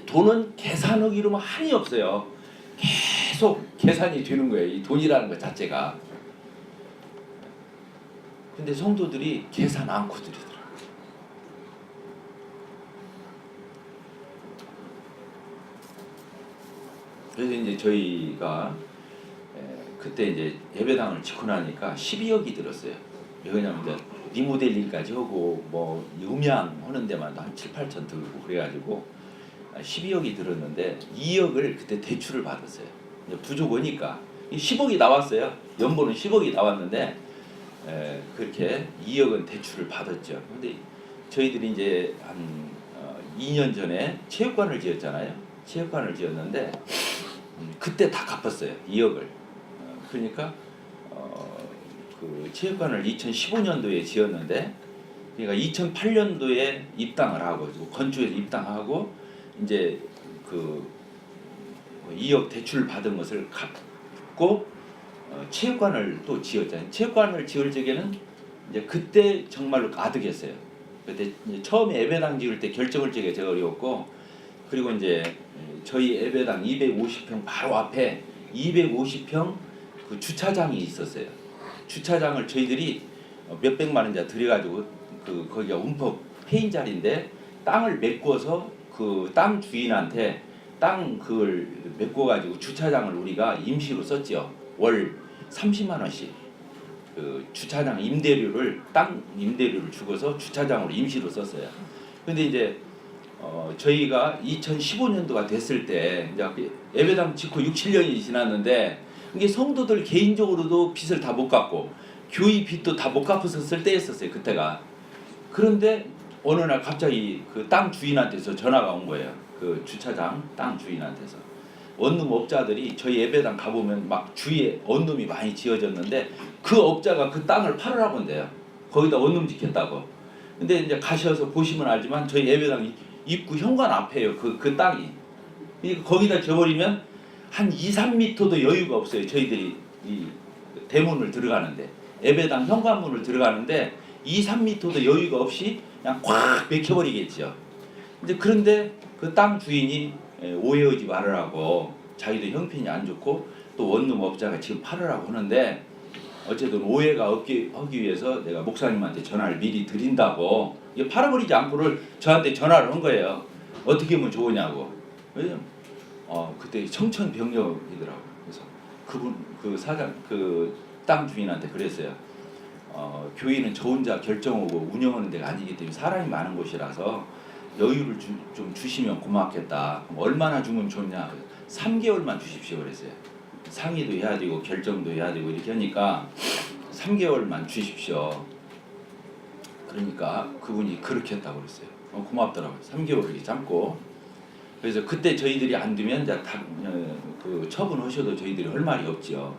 A: 돈은 계산하기로만 한이 없어요. 계속 계산이 되는 거예요. 이 돈이라는 것 자체가. 근데 성도들이 계산 않고 드리더라고요. 그래서 이제 저희가 그때 이제 예배당을 짓고 나니까 12억이 들었어요. 왜냐면 이제 리모델링까지 하고 뭐 음향 하는 데만 한 7, 8천 들고 그래가지고 12억이 들었는데 2억을 그때 대출을 받았어요. 부족하니까 10억이 나왔어요. 연보는 10억이 나왔는데 그렇게 2억은 대출을 받았죠. 근데 저희들이 이제 한 2년 전에 체육관을 지었잖아요. 체육관을 지었는데 그때 다 갚았어요. 2억을. 그러니까 그 체육관을 2015년도에 지었는데 그러니까 2008년도에 입당을 하고 건축에서 입당하고 이제 그 2억 대출 받은 것을 갚고 체육관을 또 지었잖아요. 체육관을 지을 적에는 이제 그때 정말로 가득했어요. 그때 이제 처음에 예배당 지을 때 결정을 지기가 제가 어려웠고 그리고 이제 저희 예배당 250평 바로 앞에 250평 그 주차장이 있었어요. 주차장을 저희들이 몇백만 원짜리 들여가지고 그 거기가 움푹 패인 자리인데 땅을 메꿔서 그 땅 주인한테 땅 그걸 메꿔가지고 주차장을 우리가 임시로 썼죠. 월 30만 원씩 그 주차장 임대료를 땅 임대료를 주고서 주차장으로 임시로 썼어요. 근데 이제 저희가 2015년도가 됐을 때 이제 예배당 짓고 6, 7년이 지났는데 이게 성도들 개인적으로도 빚을 다 못 갚고 교회 빚도 다 못 갚았을 때였었어요. 그때가. 그런데 어느 날 갑자기 그 땅 주인한테서 전화가 온 거예요. 그 주차장 땅 주인한테서. 원룸 업자들이 저희 예배당 가보면 막 주위에 원룸이 많이 지어졌는데 그 업자가 그 땅을 팔으라고 한대요. 거기다 원룸 짓겠다고. 근데 이제 가셔서 보시면 알지만 저희 예배당 입구 현관 앞에요. 그 땅이. 거기다 지어버리면 한 2, 3m도 여유가 없어요. 저희들이 이 대문을 들어가는데 예배당 현관문을 들어가는데 2, 3m도 여유가 없이 그냥 꽉 막혀버리겠죠. 이제 그런데 그 땅 주인이 오해하지 말으라고 자기도 형편이 안 좋고 또 원룸 업자가 지금 팔으라고 하는데 어쨌든 오해가 없기 하기 위해서 내가 목사님한테 전화를 미리 드린다고 이게 팔아버리지 않고를 저한테 전화를 한 거예요. 어떻게 하면 좋으냐고. 왜냐면 그때 청천벽력이더라고. 그래서 그분 그 사장 그 땅 주인한테 그랬어요. 교회는 저 혼자 결정하고 운영하는 데가 아니기 때문에 사람이 많은 곳이라서 여유를 좀 주시면 고맙겠다. 얼마나 주면 좋냐. 3개월만 주십시오 그랬어요. 상의도 해야 되고 결정도 해야 되고 이렇게 하니까 3개월만 주십시오. 그러니까 그분이 그렇게 했다고 그랬어요. 고맙더라고요. 3개월 이렇게 참고. 그래서 그때 저희들이 안 되면 이제 그 처분하셔도 저희들이 할 말이 없죠.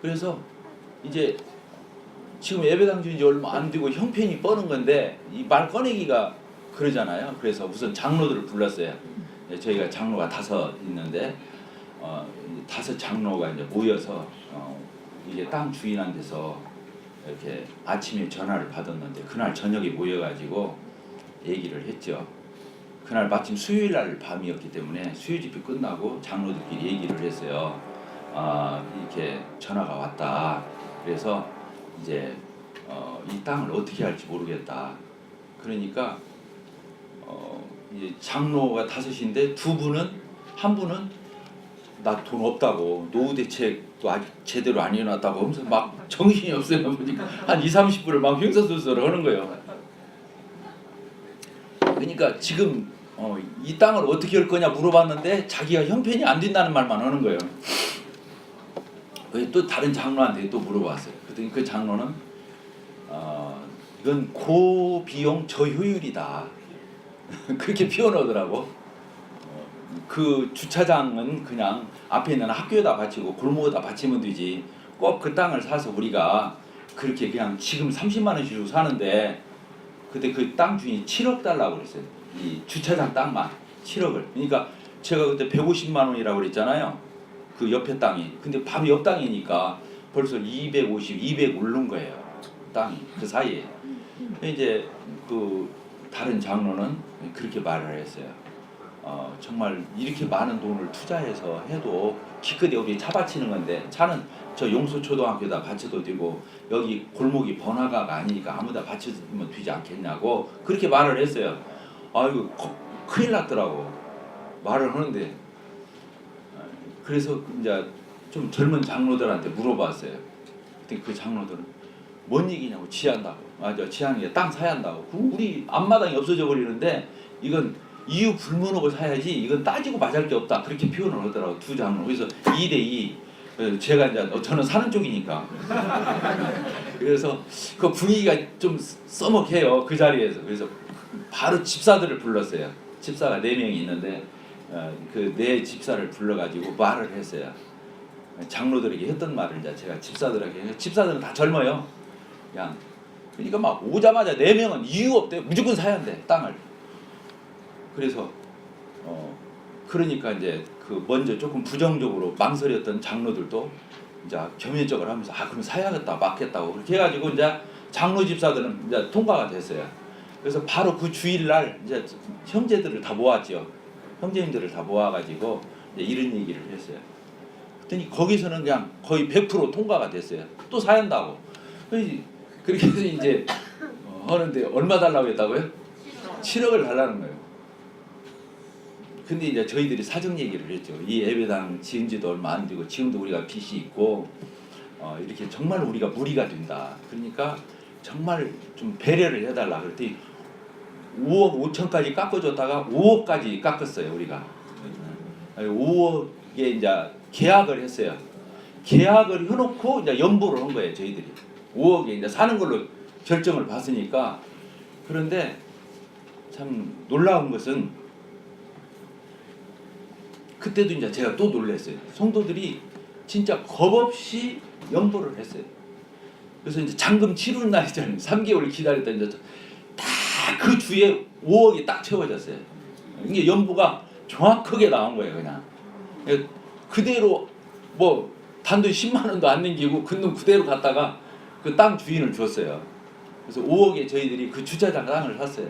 A: 그래서 이제 지금 예배당 주인 지 얼마 안 되고 형편이 뻔한 건데 이 말 꺼내기가 그러잖아요. 그래서 우선 장로들을 불렀어요. 저희가 장로가 5 있는데 5 장로가 이제 모여서 이게 땅 주인한테서 이렇게 아침에 전화를 받았는데 그날 저녁에 모여가지고 얘기를 했죠. 그날 마침 수요일 날 밤이었기 때문에 수요 집회 끝나고 장로들끼리 얘기를 했어요. 이렇게 전화가 왔다. 그래서 이제 이 땅을 어떻게 할지 모르겠다. 그러니까 이제 장로가 5인데 2분은 한 분은 나 돈 없다고 노후 대책도 아직 제대로 안 해놨다고 하면서 막 정신이 없어요. 보니까 한 2, 30분을 막 횡설수설을 하는 거예요. 그러니까 지금 이 땅을 어떻게 할 거냐 물어봤는데 자기가 형편이 안 된다는 말만 하는 거예요. 또 다른 장로한테 또 물어봤어요. 그랬더니 그 장로는 이건 고비용 저효율이다. 그렇게 표현하더라고. 그 주차장은 그냥 앞에 있는 학교에다 바치고 골목에다 바치면 되지. 꼭 그 땅을 사서 우리가 그렇게 그냥 지금 30만 원씩 주고 사는데 그때 그 땅 주인이 7억 달라고 그랬어요. 이 주차장 땅만 7억을. 그러니까 제가 그때 150만 원이라고 그랬잖아요. 그 옆에 땅이. 근데 바로 옆 땅이니까 벌써 250, 200 오른 거예요. 땅이 그 사이에. 이제 그 다른 장로는 그렇게 말을 했어요. 정말 이렇게 많은 돈을 투자해서 해도 기껏이 여기 차 바치는 건데 차는 저 용수초등학교에다 바쳐도 되고 여기 골목이 번화가가 아니니까 아무다 바쳐주면 되지 않겠냐고 그렇게 말을 했어요. 아이고 큰일 났더라고 말을 하는데. 그래서 이제 좀 젊은 장로들한테 물어봤어요. 그때 그 장로들은 뭔 얘기냐고. 지한다고. 맞아, 지하는 게 땅 사야 한다고. 우리 앞마당이 없어져 버리는데 이건 이유 불문하고 사야지 이건 따지고 맞을 게 없다 그렇게 표현을 하더라고 두 장로. 그래서 2대2. 제가 이제 저는 사는 쪽이니까 그래서 그 분위기가 좀 써먹해요 그 자리에서. 그래서 바로 집사들을 불렀어요. 집사가 4명이 있는데 그 네 집사를 불러가지고 말을 했어요. 장로들에게 했던 말을 이제 제가 집사들에게. 집사들은 다 젊어요. 그냥 그러니까 막 오자마자 4명은 이유 없대요. 무조건 사야 한대 땅을. 그래서 그러니까 이제 그 먼저 조금 부정적으로 망설였던 장로들도 이제 겸연쩍을 하면서 그럼 사야겠다 맞겠다고 그렇게 해가지고 이제 장로 집사들은 이제 통과가 됐어요. 그래서 바로 그 주일날 이제 형제들을 다 모았죠. 형제님들을 다 모아가지고 이제 이런 얘기를 했어요. 그랬더니 거기서는 그냥 거의 100% 통과가 됐어요. 또 사야 한다고. 그렇게 해서 이제 하는데 얼마 달라고 했다고요? 7억을 달라는 거예요. 근데 이제 저희들이 사정 얘기를 했죠. 이 예배당 지은 지도 얼마 안 되고 지금도 우리가 빚이 있고 이렇게 정말 우리가 무리가 된다. 그러니까 정말 좀 배려를 해달라. 그랬더니 5억 5천까지 깎아줬다가 5억까지 깎았어요. 우리가 5억에 이제 계약을 했어요. 계약을 해놓고 이제 연보를 한 거예요. 저희들이 5억에 이제 사는 걸로 결정을 받으니까. 그런데 참 놀라운 것은 그때도 이제 제가 또 놀랐어요. 성도들이 진짜 겁없이 연보를 했어요. 그래서 이제 잔금 치르는 날이잖아요. 3개월 기다렸더니 이제 다 그 주에 5억이 딱 채워졌어요. 이게 연보가 정확하게 나온 거예요. 그냥 그대로 뭐 단돈 10만 원도 안 남기고 그 돈 그대로 갖다가 그 땅 주인을 줬어요. 그래서 5억에 저희들이 그 주차장 땅을 샀어요.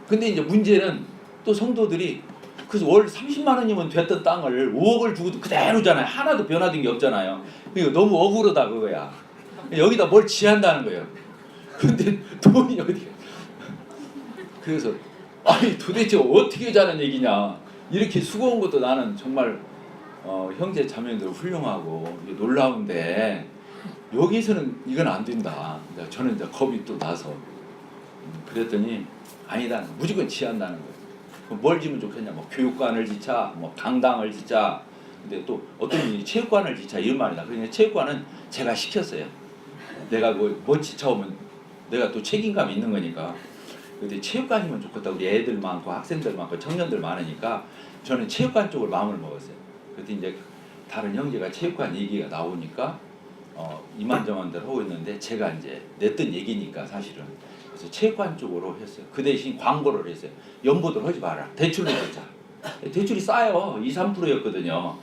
A: 근데 이제 문제는 또 성도들이 그래서 월 30만 원이면 됐던 땅을 5억을 주고도 그대로잖아요. 하나도 변화된 게 없잖아요. 그러니까 너무 억울하다 그거야. 여기다 뭘 지한다는 거예요. 근데 돈이 어디가. 그래서 아니 도대체 어떻게 자는 얘기냐. 이렇게 수고한 것도 나는 정말 형제 자매들 훌륭하고 놀라운데 여기서는 이건 안 된다. 저는 이제 겁이 또 나서 그랬더니 아니다. 무조건 지한다는 거예요. 뭘 지면 좋겠냐, 뭐 교육관을 짓자, 뭐 강당을 짓자. 근데 또 어떤 분이 체육관을 짓자 이런 말이다. 그러니까 체육관은 제가 시켰어요. 내가 뭐 지쳐오면 내가 또 책임감이 있는 거니까. 근데 체육관이면 좋겠다. 우리 애들 많고 학생들 많고 청년들 많으니까 저는 체육관 쪽을 마음을 먹었어요. 그때 이제 다른 형제가 체육관 얘기가 나오니까 이만저만들 하고 있는데 제가 이제 냈던 얘기니까 사실은. 그래서 체육관 쪽으로 했어요. 그 대신 광고를 했어요. 연보들 하지 마라. 대출로 줬자. 대출이 싸요. 2, 3%였거든요.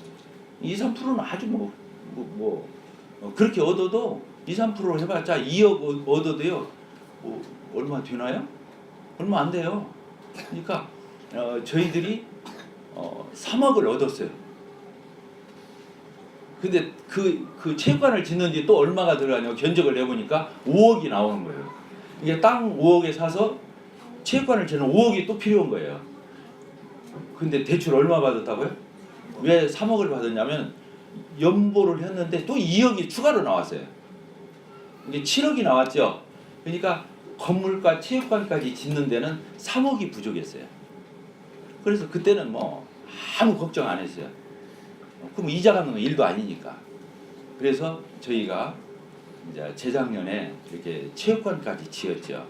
A: 2, 3%는 아주 그렇게 얻어도 2, 3% 해봤자 2억 얻어도요. 얼마 되나요? 얼마 안 돼요. 그러니까 저희들이 3억을 얻었어요. 근데 그 체육관을 짓는지 또 얼마가 들어가냐고 견적을 내보니까 5억이 나오는 거예요. 이게 땅 5억에 사서 체육관을 짓는 5억이 또 필요한 거예요. 근데 대출 얼마 받았다고요? 왜 3억을 받았냐면 연보를 했는데 또 2억이 추가로 나왔어요. 이게 7억이 나왔죠. 그러니까 건물과 체육관까지 짓는 데는 3억이 부족했어요. 그래서 그때는 뭐 아무 걱정 안 했어요. 그럼 이자 갚는 건 일도 아니니까. 그래서 저희가 이제 재작년에 이렇게 체육관까지 지었죠.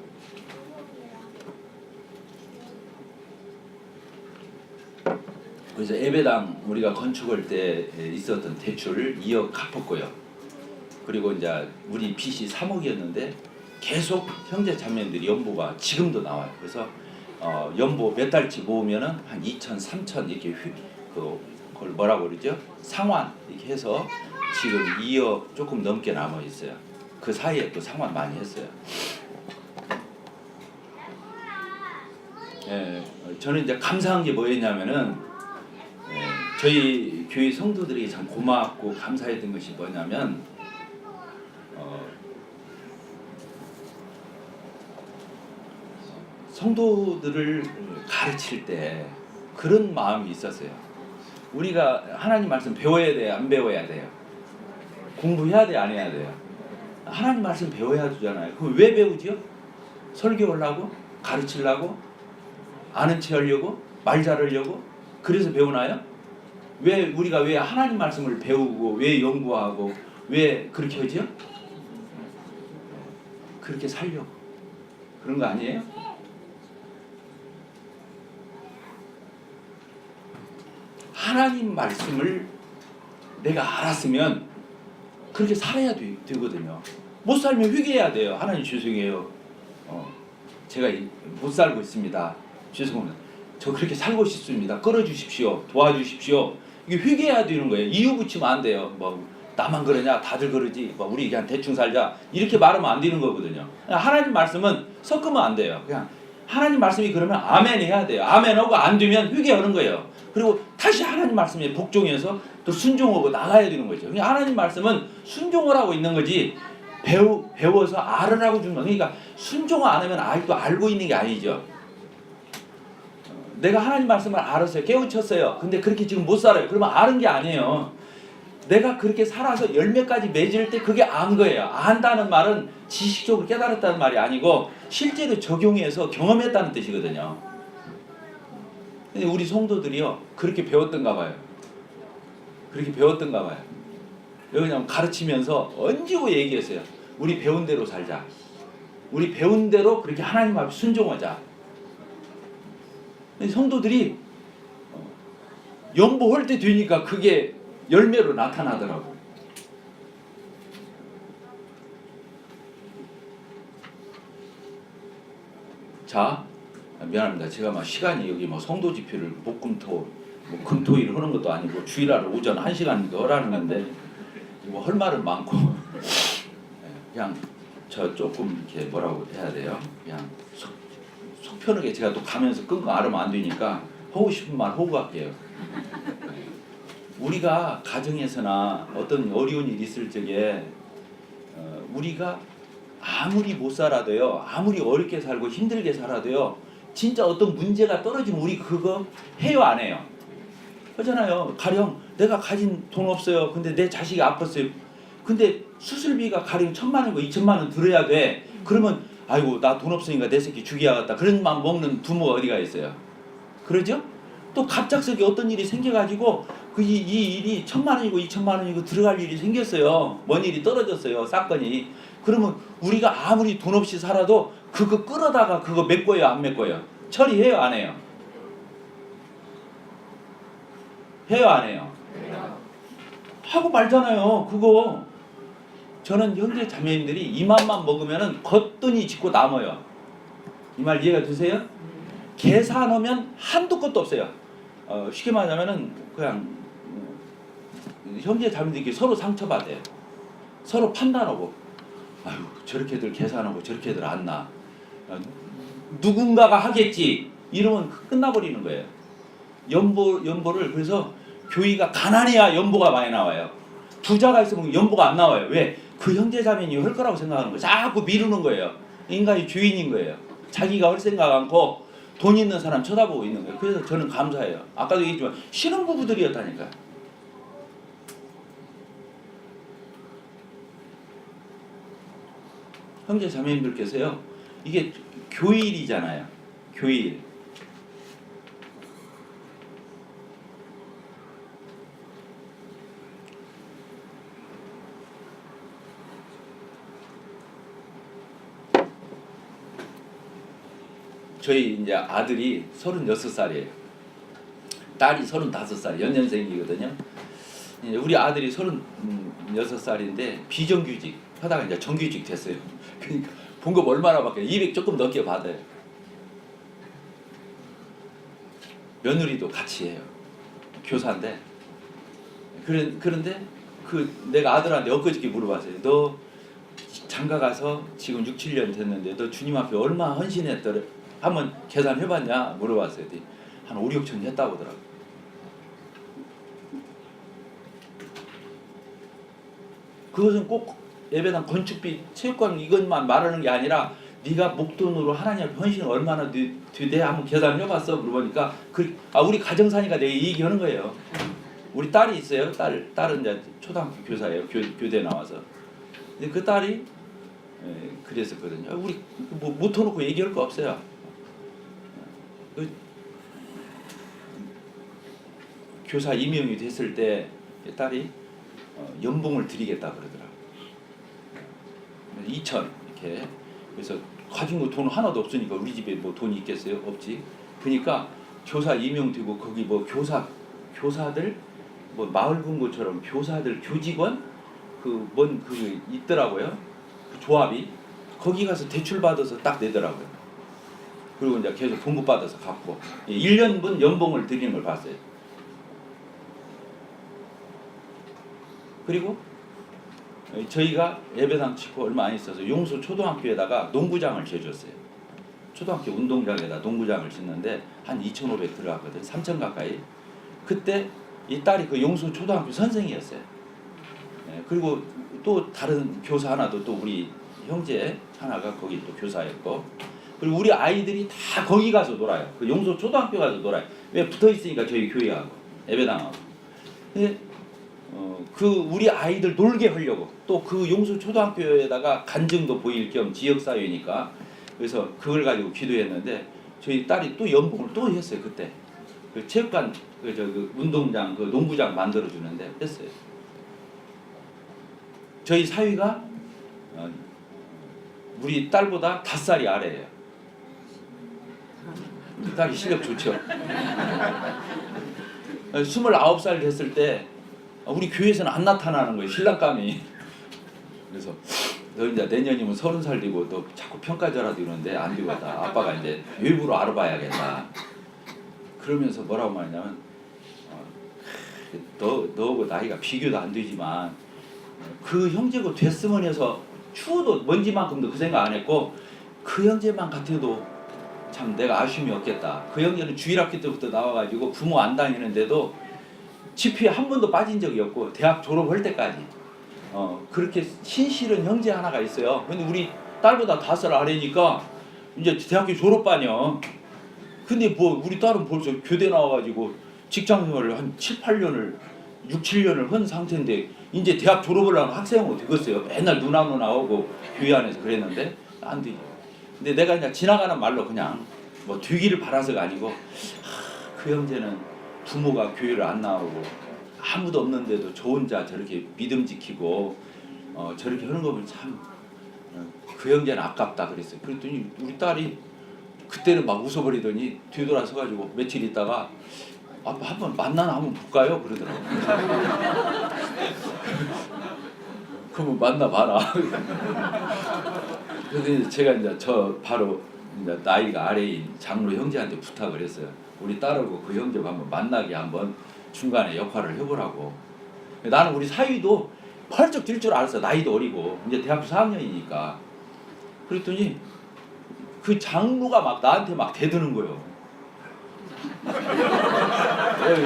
A: 그래서 예배당 우리가 건축할 때 있었던 대출 2억 갚았고요. 그리고 이제 우리 빚이 3억이었는데 계속 형제 자매들이 연보가 지금도 나와요. 그래서 연보 몇 달치 모으면은 한 2천, 3천 이렇게 그걸 뭐라고 그러죠? 상환 이렇게 해서 지금 2억 조금 넘게 남아 있어요. 그 사이에 또 상관 많이 했어요. 예, 저는 이제 감사한 게 뭐였냐면은 저희 교회 성도들이 참 고맙고 감사했던 것이 뭐냐면 성도들을 가르칠 때 그런 마음이 있었어요. 우리가 하나님 말씀 배워야 돼요, 안 배워야 돼요? 공부해야 돼요, 안 해야 돼요? 하나님 말씀 배워야 되잖아요. 그럼 왜 배우지요? 설교하려고? 가르치려고? 아는 체 하려고? 말 잘하려고? 그래서 배우나요? 우리가 왜 하나님 말씀을 배우고 왜 연구하고 왜 그렇게 하지요? 그렇게 살려고. 그런 거 아니에요? 하나님 말씀을 내가 알았으면 그렇게 살아야 되거든요. 못 살면 회개해야 돼요. 하나님 죄송해요. 제가 못 살고 있습니다. 죄송합니다. 저 그렇게 살고 싶습니다. 끌어주십시오. 도와주십시오. 이게 회개해야 되는 거예요. 이유 붙이면 안 돼요. 뭐 나만 그러냐? 다들 그러지. 뭐 우리 그냥 대충 살자. 이렇게 말하면 안 되는 거거든요. 하나님 말씀은 섞으면 안 돼요. 그냥 하나님 말씀이 그러면 아멘 해야 돼요. 아멘 하고 안 되면 회개하는 거예요. 그리고 다시 하나님 말씀에 복종해서 또 순종하고 나가야 되는 거죠. 그러니까 하나님 말씀은 순종을 하고 있는 거지 배워서 알으라고 주는 거. 그러니까 순종을 안 하면 아직도 알고 있는 게 아니죠. 내가 하나님 말씀을 알았어요. 깨우쳤어요. 근데 그렇게 지금 못 살아요. 그러면 아는 게 아니에요. 내가 그렇게 살아서 열매까지 맺을 때 그게 안 거예요. 안다는 말은 지식적으로 깨달았다는 말이 아니고 실제로 적용해서 경험했다는 뜻이거든요. 근데 우리 성도들이요 그렇게 배웠던가 봐요. 그렇게 배웠던가 봐요. 그냥 가르치면서 얹고 얘기했어요. 우리 배운 대로 살자. 우리 배운 대로 그렇게 하나님 앞에 순종하자. 근데 성도들이 연보할 때 되니까 그게 열매로 나타나더라고요. 자, 미안합니다. 제가 막 시간이 여기 뭐 성도 집회를 목금토 뭐 금토일 하는 것도 아니고 주일날 오전 1시간 하라는 건데 뭐 할 말은 많고 그냥 저 조금 이렇게 뭐라고 해야 돼요? 그냥 속 편하게 제가 또 가면서 끙끙 앓으면 안 되니까 하고 싶은 말 하고 갈게요. 우리가 가정에서나 어떤 어려운 일이 있을 적에 우리가 아무리 못 살아도요, 아무리 어렵게 살고 힘들게 살아도요, 진짜 어떤 문제가 떨어지면 우리 그거 해요, 안 해요? 하잖아요. 가령 내가 가진 돈 없어요. 근데 내 자식이 아팠어요. 근데 수술비가 가령 1,000만 원이고 2,000만 원 들어야 돼. 그러면 아이고 나 돈 없으니까 내 새끼 죽여야겠다. 그런 마음 먹는 부모가 어디가 있어요? 그러죠? 또 갑작스럽게 어떤 일이 생겨가지고 이 일이 1,000만 원이고 2,000만 원이고 들어갈 일이 생겼어요. 뭔 일이 떨어졌어요. 사건이. 그러면 우리가 아무리 돈 없이 살아도 그거 끌어다가 그거 메꿔요, 안 메꿔요? 처리해요, 안 해요? 해요, 안 해요? 하고 말잖아요. 그거 저는 형제 자매님들이 이 맘만 먹으면은 걷더니 짓고 남아요. 이 말 이해가 되세요? 계산하면 한도 끝도 없어요. 쉽게 말하면은 그냥 형제 자매들끼리 서로 상처받아요. 서로 판단하고 아유 저렇게들 계산하고 저렇게들 안 나. 누군가가 하겠지 이러면 끝나버리는 거예요. 연보를 그래서 교회가 가난해야 연보가 많이 나와요. 부자가 있으면 연보가 안 나와요. 왜? 그 형제자매니 할 거라고 생각하는 거예요. 자꾸 미루는 거예요. 인간이 주인인 거예요. 자기가 할 생각 않고 돈 있는 사람 쳐다보고 있는 거예요. 그래서 저는 감사해요. 아까도 얘기했지만 신혼부부들이었다니까요. 형제자매님들께서요. 이게 교일이잖아요. 교일. 저희 이제 아들이 36살이에요. 딸이 35살, 연년생이거든요. 우리 아들이 36살인데 비정규직 하다가 이제 정규직 됐어요. 그러니까 봉급 얼마나 받게 200 조금 넘게 받아요. 며느리도 같이 해요. 교사인데. 그런데 내가 아들한테 엊그저께 물어봤어요. 너 장가 가서 지금 6, 7년 됐는데 너 주님 앞에 얼마 헌신했더래? 한번 계산해봤냐? 물어봤어요. 한 5, 6천 했다고 하더라고요. 그것은 꼭 예배당 건축비, 체육관 이것만 말하는 게 아니라 네가 목돈으로 하나님 앞에 헌신을 얼마나 돼 한번 계산해봤어? 물어보니까 우리 가정사니까 내가 얘기하는 거예요. 우리 딸이 있어요. 딸은 이제 초등학교 교사예요. 교대 나와서. 근데 그 딸이 그랬었거든요. 우리 뭐 못 터놓고 얘기할 거 없어요. 교사 임용이 됐을 때 딸이 연봉을 드리겠다 그러더라고요. 2천 이렇게. 그래서 가진 거 돈 하나도 없으니까 우리 집에 뭐 돈이 있겠어요? 없지. 그러니까 교사 임용되고 거기 뭐 교사들 뭐 마을 분고처럼 교사들 교직원 그게 있더라고요. 그 조합이 거기 가서 대출 받아서 딱 내더라고요. 그리고 이제 계속 봉급 받아서 갚고 1년분 연봉을 드리는 걸 봤어요. 그리고 저희가 예배당 짓고 얼마 안 있어서 용소 초등학교에다가 농구장을 지어줬어요. 초등학교 운동장에다 농구장을 짓는데 한 2,500 들어갔거든. 3,000 가까이. 그때 이 딸이 그 용소 초등학교 선생이었어요. 그리고 또 다른 교사 하나도 또 우리 형제 하나가 거기 또 교사였고, 그리고 우리 아이들이 다 거기 가서 놀아요. 그 용소 초등학교 가서 놀아요. 왜 붙어 있으니까 저희 교회하고 예배당하고. 근데 그 우리 아이들 놀게 하려고 또 그 용소 초등학교에다가 간증도 보일 겸 지역 사회니까 그래서 그걸 가지고 기도했는데 저희 딸이 또 연봉을 또 했어요. 그때 그 체육관 그 운동장 그 농구장 만들어 주는데 했어요. 저희 사위가 우리 딸보다 5살이 아래예요. 우리 딸이 실력 좋죠. 29살 됐을 때 우리 교회에서는 안 나타나는 거예요. 신랑감이. 그래서 너 이제 내년이면 30살 되고 너 자꾸 평가절하도 이러는데 안 되겠다. 아빠가 이제 외부로 알아봐야겠다. 그러면서 뭐라고 말하냐면 너하고 나이가 비교도 안 되지만 그 형제고 됐으면 해서 추워도 먼지만큼도 그 생각 안 했고 그 형제만 같아도 참 내가 아쉬움이 없겠다. 그 형제는 주일학교 때부터 나와가지고 부모 안 다니는데도 집회에 한 번도 빠진 적이 없고 대학 졸업할 때까지 그렇게 신실한 형제 하나가 있어요. 근데 우리 딸보다 5살 아래니까 이제 대학교 졸업반이요. 근데 뭐 우리 딸은 벌써 교대 나와가지고 직장생활을 한 7, 8년을 6, 7년을 한 상태인데 이제 대학 졸업을 하는 학생으로 되겠어요. 맨날 누나 오고 교회 안에서 그랬는데 안 되죠. 근데 내가 그냥 지나가는 말로 그냥 뭐 되기를 바라서가 아니고 그 형제는 부모가 교회를 안 나오고 아무도 없는데도 저 혼자 저렇게 믿음 지키고 저렇게 하는 거 보면 참 그 형제는 아깝다 그랬어요. 그랬더니 우리 딸이 그때는 막 웃어버리더니 뒤돌아서 가지고 며칠 있다가 아빠 한번 만나나 한번 볼까요? 그러더라고요. 그러면 만나봐라. 그래서 제가 이제 바로 이제 나이가 아래인 장로 형제한테 부탁을 했어요. 우리 딸하고 그 형제 한번 만나게 한번 중간에 역할을 해보라고. 나는 우리 사위도 펄쩍 뛸 줄 알았어. 나이도 어리고 이제 대학교 4학년이니까. 그랬더니 그 장로가 막 나한테 막 대드는 거예요.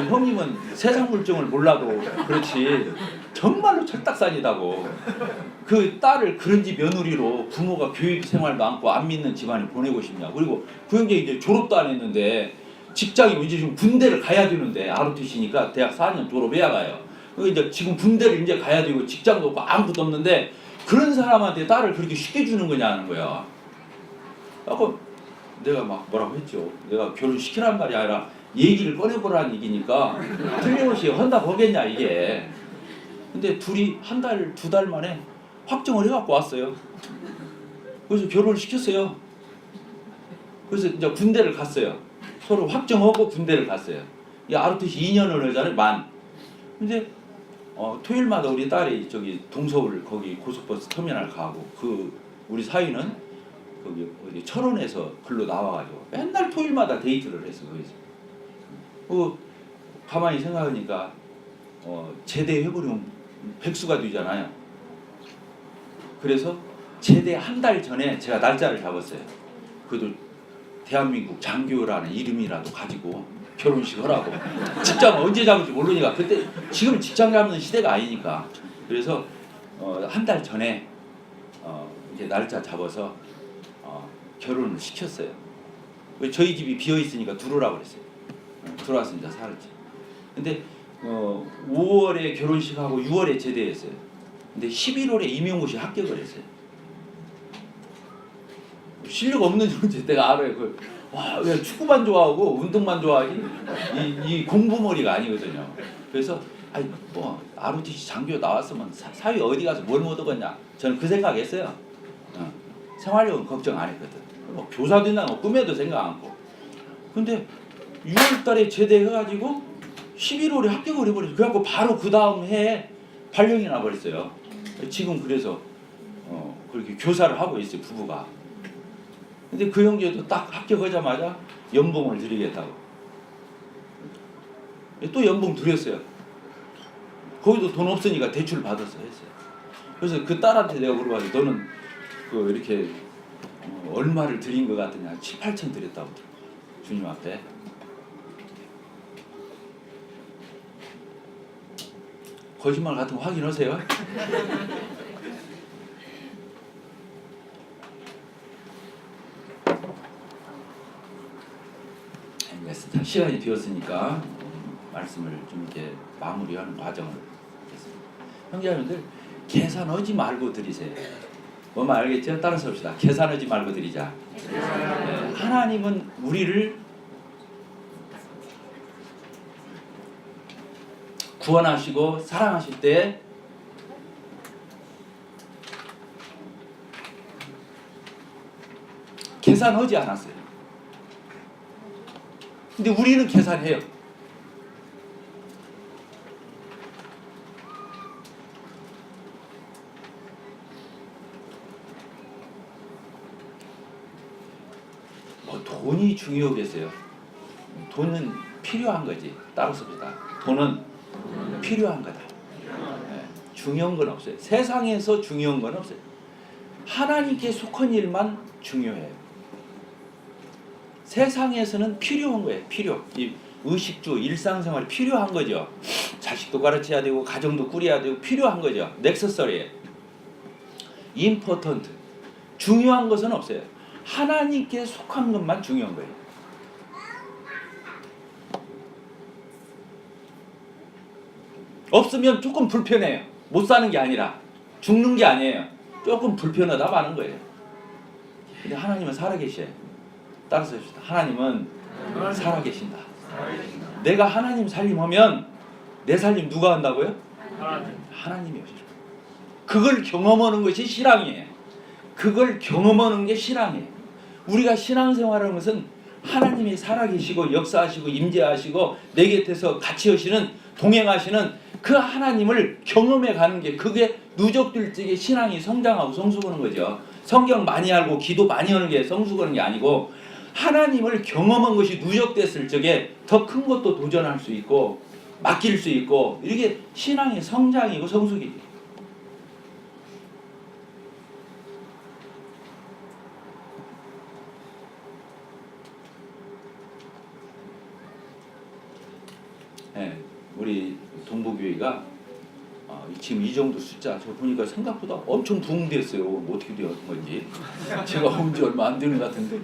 A: 형님은 세상 물정을 몰라도 그렇지 정말로 철딱산이다고. 그 딸을 그런 집 며느리로 부모가 교육 생활도 않고 안 믿는 집안에 보내고 싶냐. 그리고 그 형제 이제 졸업도 안 했는데 직장이 이제 지금 군대를 가야 되는데 ROTC니까 대학 4년 졸업해야 가요. 이제 지금 군대를 이제 가야 되고 직장도 없고 아무것도 없는데 그런 사람한테 딸을 그렇게 쉽게 주는 거냐는 거야. 아까 내가 막 뭐라고 했죠. 내가 결혼시키란 말이 아니라 얘기를 꺼내보라는 얘기니까 틀림없이 한다 보겠냐 이게. 근데 둘이 한 달, 2달 만에 확정을 해갖고 왔어요. 그래서 결혼을 시켰어요. 그래서 이제 군대를 갔어요. 서로 확정하고 군대를 갔어요. 이 ROTC 2년을 하잖아요. 근데 토요일마다 우리 딸이 저기 동서울 거기 고속버스 터미널 가고 그 우리 사위는 거기 어디 철원에서 글로 나와가지고 맨날 토요일마다 데이트를 했어. 거기서. 가만히 생각하니까 제대해버리면 백수가 되잖아요. 그래서 제대 한 달 전에 제가 날짜를 잡았어요. 그래도 대한민국 장교라는 이름이라도 가지고 결혼식 하라고. 직장 언제 잡을지 모르니까 그때 지금 직장 잡는 시대가 아니니까. 그래서 한 달 전에 이제 날짜 잡아서 결혼을 시켰어요. 저희 집이 비어 있으니까 들어오라고 그랬어요. 들어와서 이제 살았지. 근데 5월에 결혼식하고 6월에 제대했어요. 근데 11월에 임용고시 합격을 했어요. 실력 없는 존재 내가 알아요. 왜 축구만 좋아하고 운동만 좋아하지 이 공부머리가 아니거든요. 그래서 뭐 ROTC 장교 나왔으면 사회 어디 가서 뭘 못 얻었냐, 저는 그 생각했어요. 생활력은 걱정 안 했거든. 뭐 교사 된다는 거 꿈에도 생각 안 하고. 근데 6월달에 제대해가지고 11월에 합격을 해버렸어요. 그래갖고 바로 그 다음 해에 발령이 나버렸어요. 지금 그래서 그렇게 교사를 하고 있어요, 부부가. 근데 그 형제도 딱 합격하자마자 연봉을 드리겠다고. 또 연봉 드렸어요. 거기도 돈 없으니까 대출 받아서 했어요. 그래서 그 딸한테 내가 물어봤어요. 너는 이렇게 얼마를 드린 것 같으냐. 7, 8천 드렸다고. 주님 앞에. 거짓말 같은 거 확인하세요. 시간이 되었으니까 말씀을 좀 이렇게 마무리하는 과정을 하겠습니다. 형제자매들, 계산하지 말고 드리세요. 뭐만 알겠죠? 따라서 합시다. 계산하지 말고 드리자. 네, 하나님은 우리를 구원하시고 사랑하실 때 계산하지 않았어요. 근데 우리는 계산해요. 돈이 중요하겠어요. 돈은 필요한 거지. 따라서 봅시다. 돈은 필요한 거다. 네, 중요한 건 없어요. 세상에서 중요한 건 없어요. 하나님께 속한 일만 중요해요. 세상에서는 필요한 거예요. 필요. 이 의식주, 일상생활이 필요한 거죠. 자식도 가르쳐야 되고 가정도 꾸려야 되고 필요한 거죠. necessary예요. important. 중요한 것은 없어요. 하나님께 속한 것만 중요한 거예요. 없으면 조금 불편해요. 못 사는 게 아니라 죽는 게 아니에요. 조금 불편하다 마는 거예요. 근데 하나님은 살아계셔요. 따라서 합시다. 하나님은 살아계신다. 내가 하나님 살림하면 내 살림 누가 한다고요? 하나님이 하시죠. 그걸 경험하는 것이 신앙이에요. 그걸 경험하는 게 신앙이에요. 우리가 신앙생활하는 것은 하나님이 살아계시고 역사하시고 임재하시고 내 곁에서 같이 하시는, 동행하시는 그 하나님을 경험해 가는 게, 그게 누적될 적에 신앙이 성장하고 성숙하는 거죠. 성경 많이 알고 기도 많이 하는 게 성숙하는 게 아니고, 하나님을 경험한 것이 누적됐을 적에 더 큰 것도 도전할 수 있고 맡길 수 있고, 이렇게 신앙의 성장이고 성숙이죠. 네, 우리 동부교회가 지금 이 정도 숫자, 저 보니까 생각보다 엄청 부흥됐어요. 어떻게 되었던 건지. 제가 온 지 얼마 안 되는 것 같은데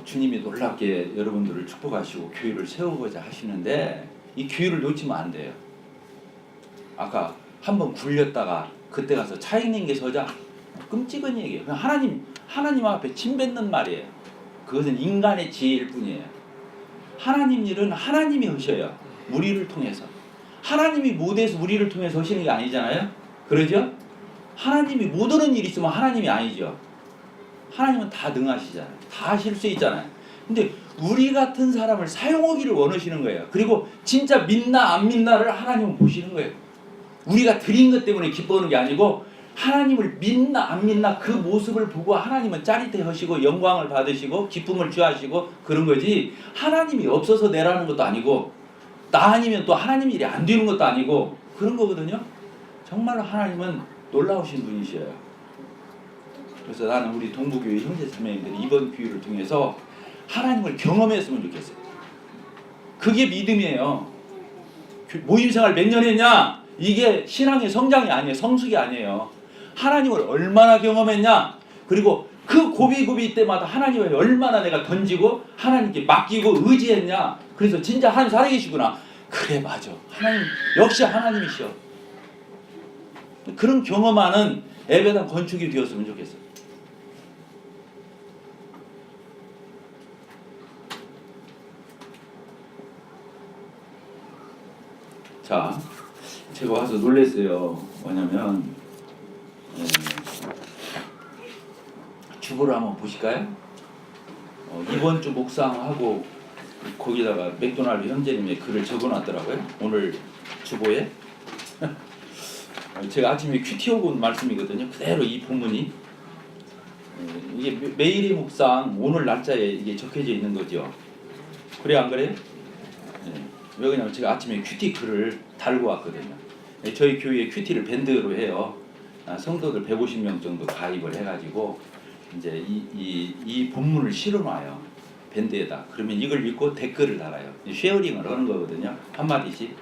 A: 주님이 놀랍게 여러분들을 축복하시고 교회를 세우고자 하시는데, 이 기회를 놓치면 안 돼요. 아까 한번 굴렸다가 그때 가서 차익낸 게 서자, 끔찍한 얘기예요. 하나님 앞에 침 뱉는 말이에요. 그것은 인간의 지혜일 뿐이에요. 하나님 일은 하나님이 하셔요. 우리를 통해서. 하나님이 못해서 우리를 통해서 하시는 게 아니잖아요. 그러죠? 하나님이 못하는 일이 있으면 하나님이 아니죠. 하나님은 다 능하시잖아요. 다 하실 수 있잖아요. 근데 우리 같은 사람을 사용하기를 원하시는 거예요. 그리고 진짜 믿나 안 믿나를 하나님은 보시는 거예요. 우리가 드린 것 때문에 기뻐하는 게 아니고, 하나님을 믿나 안 믿나 그 모습을 보고 하나님은 짜릿해 하시고 영광을 받으시고 기쁨을 취하시고 그런 거지, 하나님이 없어서 내라는 것도 아니고 나 아니면 또 하나님 일이 안 되는 것도 아니고 그런 거거든요. 정말로 하나님은 놀라우신 분이셔요. 그래서 나는 우리 동부교회 형제자매님들이 이번 기회를 통해서 하나님을 경험했으면 좋겠어요. 그게 믿음이에요. 모임생활 몇 년 했냐? 이게 신앙의 성장이 아니에요. 성숙이 아니에요. 하나님을 얼마나 경험했냐? 그리고 그 고비고비 때마다 하나님을 얼마나 내가 던지고 하나님께 맡기고 의지했냐? 그래서 진짜 하나님 살아계시구나. 그래 맞아. 하나님 역시 하나님이시여. 그런 경험하는 예배당 건축이 되었으면 좋겠어요. 자, 제가 와서 놀랐어요. 뭐냐면 주보를 한번 보실까요? 이번 주 묵상하고 거기다가 맥도날드 형제님의 글을 적어놨더라고요. 오늘 주보에. 제가 아침에 큐티 오고 온 말씀이거든요. 그대로 이 본문이 이게 매일의 묵상 오늘 날짜에 이게 적혀져 있는 거죠. 그래 안 그래요? 왜 그러냐면 제가 아침에 큐티 글을 달고 왔거든요. 저희 교회에 큐티를 밴드로 해요. 성도들 150명 정도 가입을 해가지고 이제 이 본문을 실어놔요. 밴드에다. 그러면 이걸 읽고 댓글을 달아요. 쉐어링을 하는 거거든요. 한마디씩.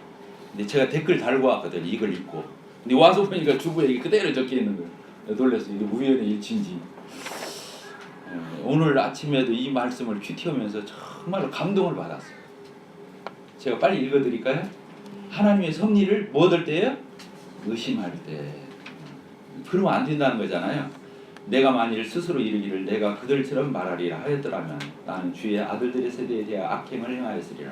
A: 근데 제가 댓글 달고 왔거든요. 이걸 읽고. 근데 와서 보니까 주부에 이게 그대로 적혀 있는 거예요. 놀랐어요. 이게 우연의 일치인지. 오늘 아침에도 이 말씀을 큐티하면서 정말로 감동을 받았어요. 제가 빨리 읽어드릴까요? 하나님의 섭리를 뭐 얻을 때예요? 의심할 때. 그러면 안 된다는 거잖아요. 내가 만일 스스로 이르기를 내가 그들처럼 말하리라 하였더라면 나는 주의 아들들의 세대에 대해 악행을 행하였으리라.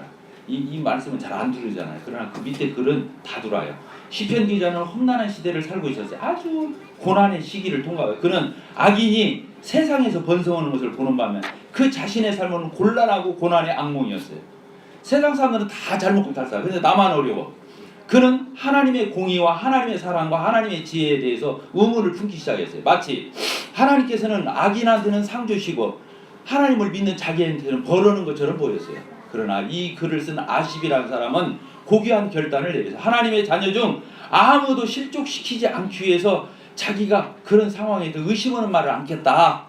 A: 이 말씀은 잘 안 두르잖아요. 그러나 그 밑에 글은 다 dur아요. 시편 기자는 험난한 시대를 살고 있었어요. 아주 고난의 시기를 통과해요. 그는 악인이 세상에서 번성하는 것을 보는 반면 그 자신의 삶은 곤란하고 고난의 악몽이었어요. 세상 사람들은 다 잘 먹고 잘 살아요. 근데 나만 어려워. 그는 하나님의 공의와 하나님의 사랑과 하나님의 지혜에 대해서 의문을 품기 시작했어요. 마치 하나님께서는 악인한테는 상 주시고 하나님을 믿는 자기한테는 벌하는 것처럼 보였어요. 그러나 이 글을 쓴 아십이라는 사람은 고귀한 결단을 내려서 하나님의 자녀 중 아무도 실족시키지 않기 위해서 자기가 그런 상황에서 의심하는 말을 않겠다.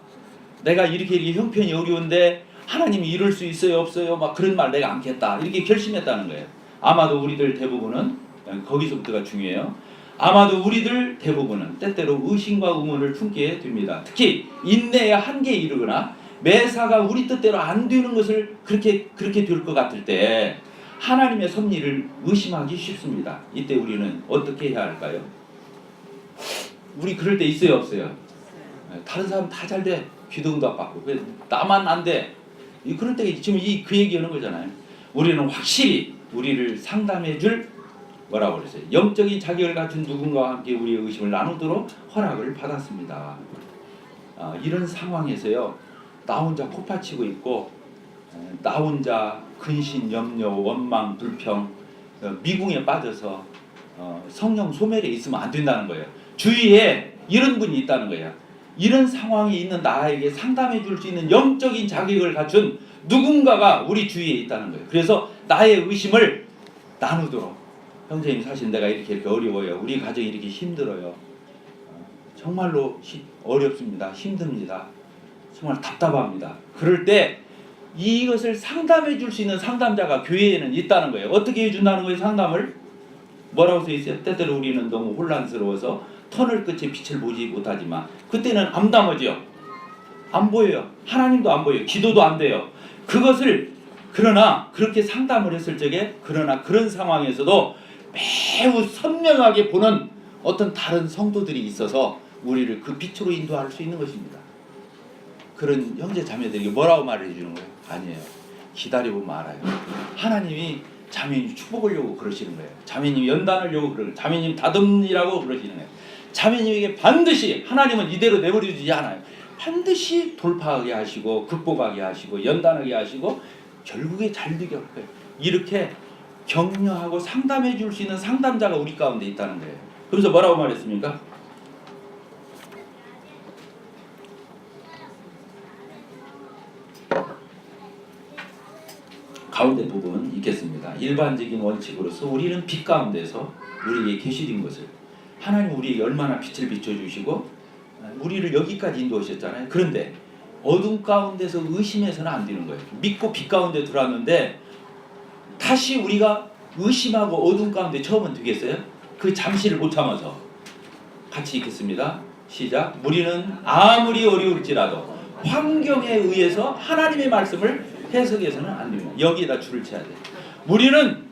A: 내가 이렇게 형편이 어려운데 하나님이 이룰 수 있어요 없어요 막 그런 말 내가 않겠다. 이렇게 결심했다는 거예요. 아마도 우리들 대부분은 거기서부터가 중요해요. 아마도 우리들 대부분은 때때로 의심과 의문을 품게 됩니다. 특히 인내의 한계에 이르거나 매사가 우리 뜻대로 안 되는 것을 그렇게 될 것 같을 때 하나님의 섭리를 의심하기 쉽습니다. 이때 우리는 어떻게 해야 할까요? 우리 그럴 때 있어요 없어요? 다른 사람 다 잘 돼. 기도응답 받고 왜 나만 안 돼? 그럴 때 지금 그 얘기하는 거잖아요. 우리는 확실히 우리를 상담해 줄 뭐라고 그랬어요? 영적인 자격을 갖춘 누군가와 함께 우리의 의심을 나누도록 허락을 받았습니다. 이런 상황에서요. 나 혼자 코파치고 있고 나 혼자 근심, 염려, 원망, 불평, 미궁에 빠져서 성령 소멸에 있으면 안 된다는 거예요. 주위에 이런 분이 있다는 거예요. 이런 상황이 있는 나에게 상담해 줄 수 있는 영적인 자격을 갖춘 누군가가 우리 주위에 있다는 거예요. 그래서 나의 의심을 나누도록. 형제님 사실 내가 이렇게 어려워요. 우리 가정이 이렇게 힘들어요. 정말로 어렵습니다. 힘듭니다. 정말 답답합니다. 그럴 때 이것을 상담해 줄 수 있는 상담자가 교회에는 있다는 거예요. 어떻게 해준다는 거예요? 상담을? 뭐라고 써 있어요? 때때로 우리는 너무 혼란스러워서 터널 끝에 빛을 보지 못하지만 그때는 암담하죠. 안 보여요. 하나님도 안 보여요. 기도도 안 돼요. 그것을 그러나 그렇게 상담을 했을 적에 그러나 그런 상황에서도 매우 선명하게 보는 어떤 다른 성도들이 있어서 우리를 그 빛으로 인도할 수 있는 것입니다. 그런 형제 자매들에게 뭐라고 말해주는 거예요? 아니에요. 기다려보면 알아요. 하나님이 자매님 축복하려고 그러시는 거예요. 자매님 연단하려고 그러는 거예요. 자매님 다듬으라고 그러시는 거예요. 자매님에게 반드시 하나님은 이대로 내버려두지 않아요. 반드시 돌파하게 하시고 극복하게 하시고 연단하게 하시고 결국에 잘 되게 할 거예요. 이렇게 격려하고 상담해 줄 수 있는 상담자가 우리 가운데 있다는 거예요. 그래서 뭐라고 말했습니까? 가운데 부분 읽겠습니다. 일반적인 원칙으로서 우리는 빛 가운데서 우리에게 계시된 것을 하나님 우리에게 얼마나 빛을 비춰주시고 우리를 여기까지 인도하셨잖아요. 그런데 어둠 가운데서 의심해서는 안 되는 거예요. 믿고 빛 가운데 들어왔는데 다시 우리가 의심하고 어둠 가운데 처음은 되겠어요? 그 잠시를 못 참아서 같이 읽겠습니다. 시작. 우리는 아무리 어려울지라도 환경에 의해서 하나님의 말씀을 해석해서는 안 됩니다. 여기에다 줄을 쳐야 돼요. 우리는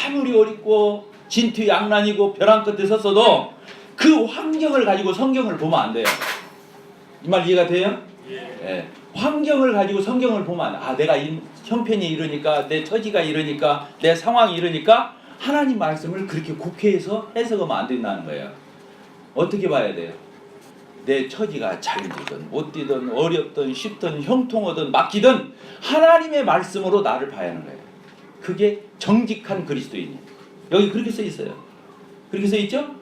A: 아무리 어렵고 진퇴양난이고 벼랑 끝에 섰어도 그 환경을 가지고 성경을 보면 안 돼요. 이 말 이해가 돼요? 예. 환경을 가지고 성경을 보면 안 돼. 아, 내가 형편이 이러니까, 내 처지가 이러니까, 내 상황이 이러니까 하나님 말씀을 그렇게 국회에서 해석하면 안 된다는 거예요. 어떻게 봐야 돼요? 내 처지가 잘 되든 못 되든 어렵든 쉽든 형통하든 막히든 하나님의 말씀으로 나를 봐야 하는 거예요. 그게 정직한 그리스도인이에요. 여기 그렇게 써 있어요. 그렇게 써 있죠?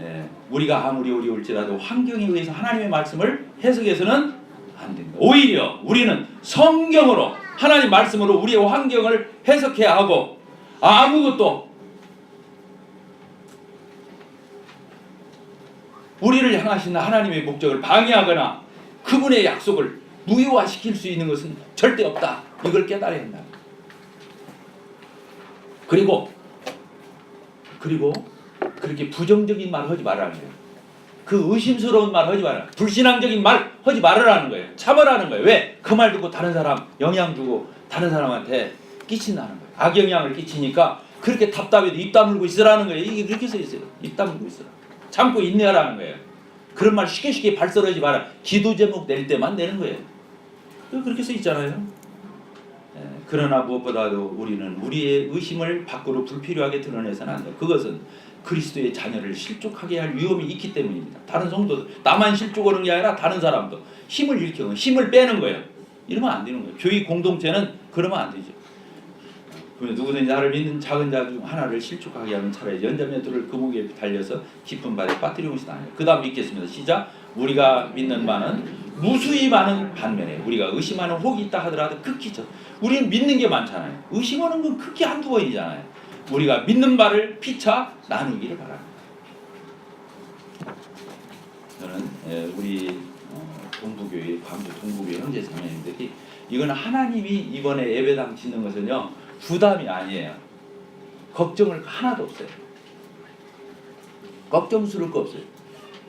A: 예, 우리가 아무리 어려울지라도 환경에 의해서 하나님의 말씀을 해석해서는 안 됩니다. 오히려 우리는 성경으로 하나님 말씀으로 우리의 환경을 해석해야 하고 아무것도 우리를 향하신 하나님의 목적을 방해하거나 그분의 약속을 무효화시킬 수 있는 것은 절대 없다. 이걸 깨달아야 한다. 그리고 그렇게 부정적인 말 하지 말라는 거예요. 그 의심스러운 말 하지 말라. 불신앙적인 말 하지 말으라는 거예요. 참으라는 거예요. 왜? 그 말 듣고 다른 사람 영향 주고 다른 사람한테 끼친다는 거예요. 악영향을 끼치니까 그렇게 답답해도 입 다물고 있으라는 거예요. 이게 그렇게 써 있어요. 입 다물고 있으라. 참고 인내하라는 거예요. 그런 말 쉽게 발설하지 마라. 기도 제목 낼 때만 내는 거예요. 그렇게 써 있잖아요. 그러나 무엇보다도 우리는 우리의 의심을 밖으로 불필요하게 드러내서는 안 돼요. 그것은 그리스도의 자녀를 실족하게 할 위험이 있기 때문입니다. 다른 성도 나만 실족하는 게 아니라 다른 사람도 힘을 일으키고 힘을 빼는 거예요. 이러면 안 되는 거예요. 교회 공동체는 그러면 안 되죠. 그러면 누구든지 나를 믿는 작은 자 중 하나를 실족하게 하면 차라리 연자매들을 금옥에 달려서 깊은 바다에 빠뜨리는 것이 나아요. 그 다음 읽겠습니다. 시작. 우리가 믿는 바는 무수히 많은 반면에 우리가 의심하는 혹이 있다 하더라도 극히 적. 우리는 믿는 게 많잖아요. 의심하는 건 극히 한두 번이잖아요. 우리가 믿는 바를 피차 나누기를 바랍니다. 저는 우리 동부교회, 광주 동부교회 형제 자매님들이 이건 하나님이 이번에 예배당 짓는 것은요 부담이 아니에요. 걱정을 하나도 없어요. 걱정스러울 거 없어요.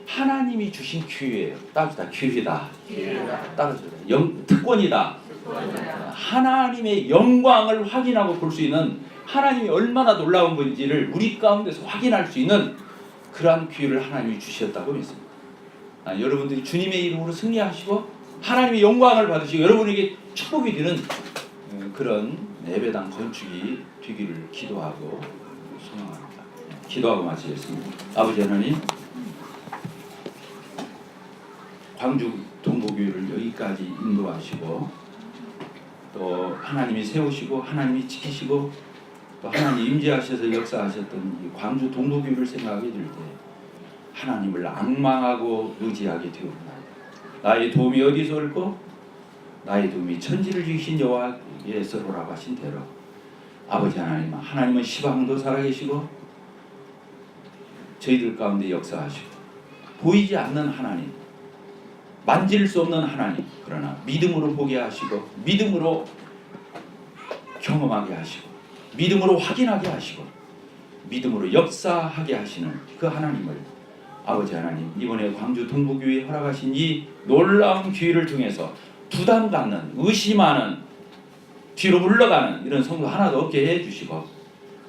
A: 하나님이 주신 기회예요. 따르다 기회다. 따르다 특권이다. 하나님의 영광을 확인하고 볼 수 있는 하나님이 얼마나 놀라운 분인지를 우리 가운데서 확인할 수 있는 그러한 기회를 하나님이 주셨다고 믿습니다. 여러분들이 주님의 이름으로 승리하시고 하나님의 영광을 받으시고 여러분에게 축복이 되는 그런 예배당 건축이 되기를 기도하고 소망합니다. 기도하고 마치겠습니다. 아버지 하나님, 광주 동부교회를 여기까지 인도하시고 또 하나님이 세우시고 하나님이 지키시고 또 하나님 임재하셔서 역사하셨던 이 광주 동부교회를 생각하게 될 때 하나님을 앙망하고 의지하게 되옵나이다. 나의 도움이 어디서 올고 나의 도움이 천지를 지으신 여호와께서로라고 하신 대로 아버지 하나님, 하나님은 시방도 살아계시고 저희들 가운데 역사하시고 보이지 않는 하나님, 만질 수 없는 하나님, 그러나 믿음으로 보게 하시고 믿음으로 경험하게 하시고 믿음으로 확인하게 하시고 믿음으로 역사하게 하시는 그 하나님을 아버지 하나님, 이번에 광주 동부교회에 허락하신 이 놀라운 기회를 통해서 부담 갖는, 의심하는, 뒤로 물러가는 이런 성도 하나도 없게 해주시고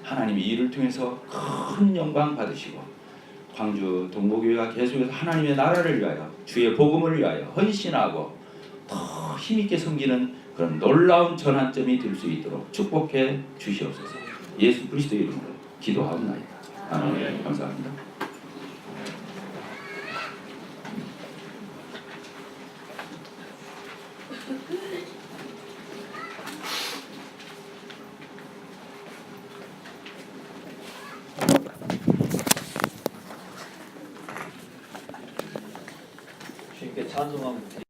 A: 하나님이 이를 통해서 큰 영광 받으시고 광주 동부교회가 계속해서 하나님의 나라를 위하여 주의 복음을 위하여 헌신하고 더 힘있게 섬기는 그런 놀라운 전환점이 될 수 있도록 축복해 주시옵소서. 예수 그리스도의 이름으로 기도하옵나이다. 아멘. 감사합니다.
B: 주님께 찬송합니다.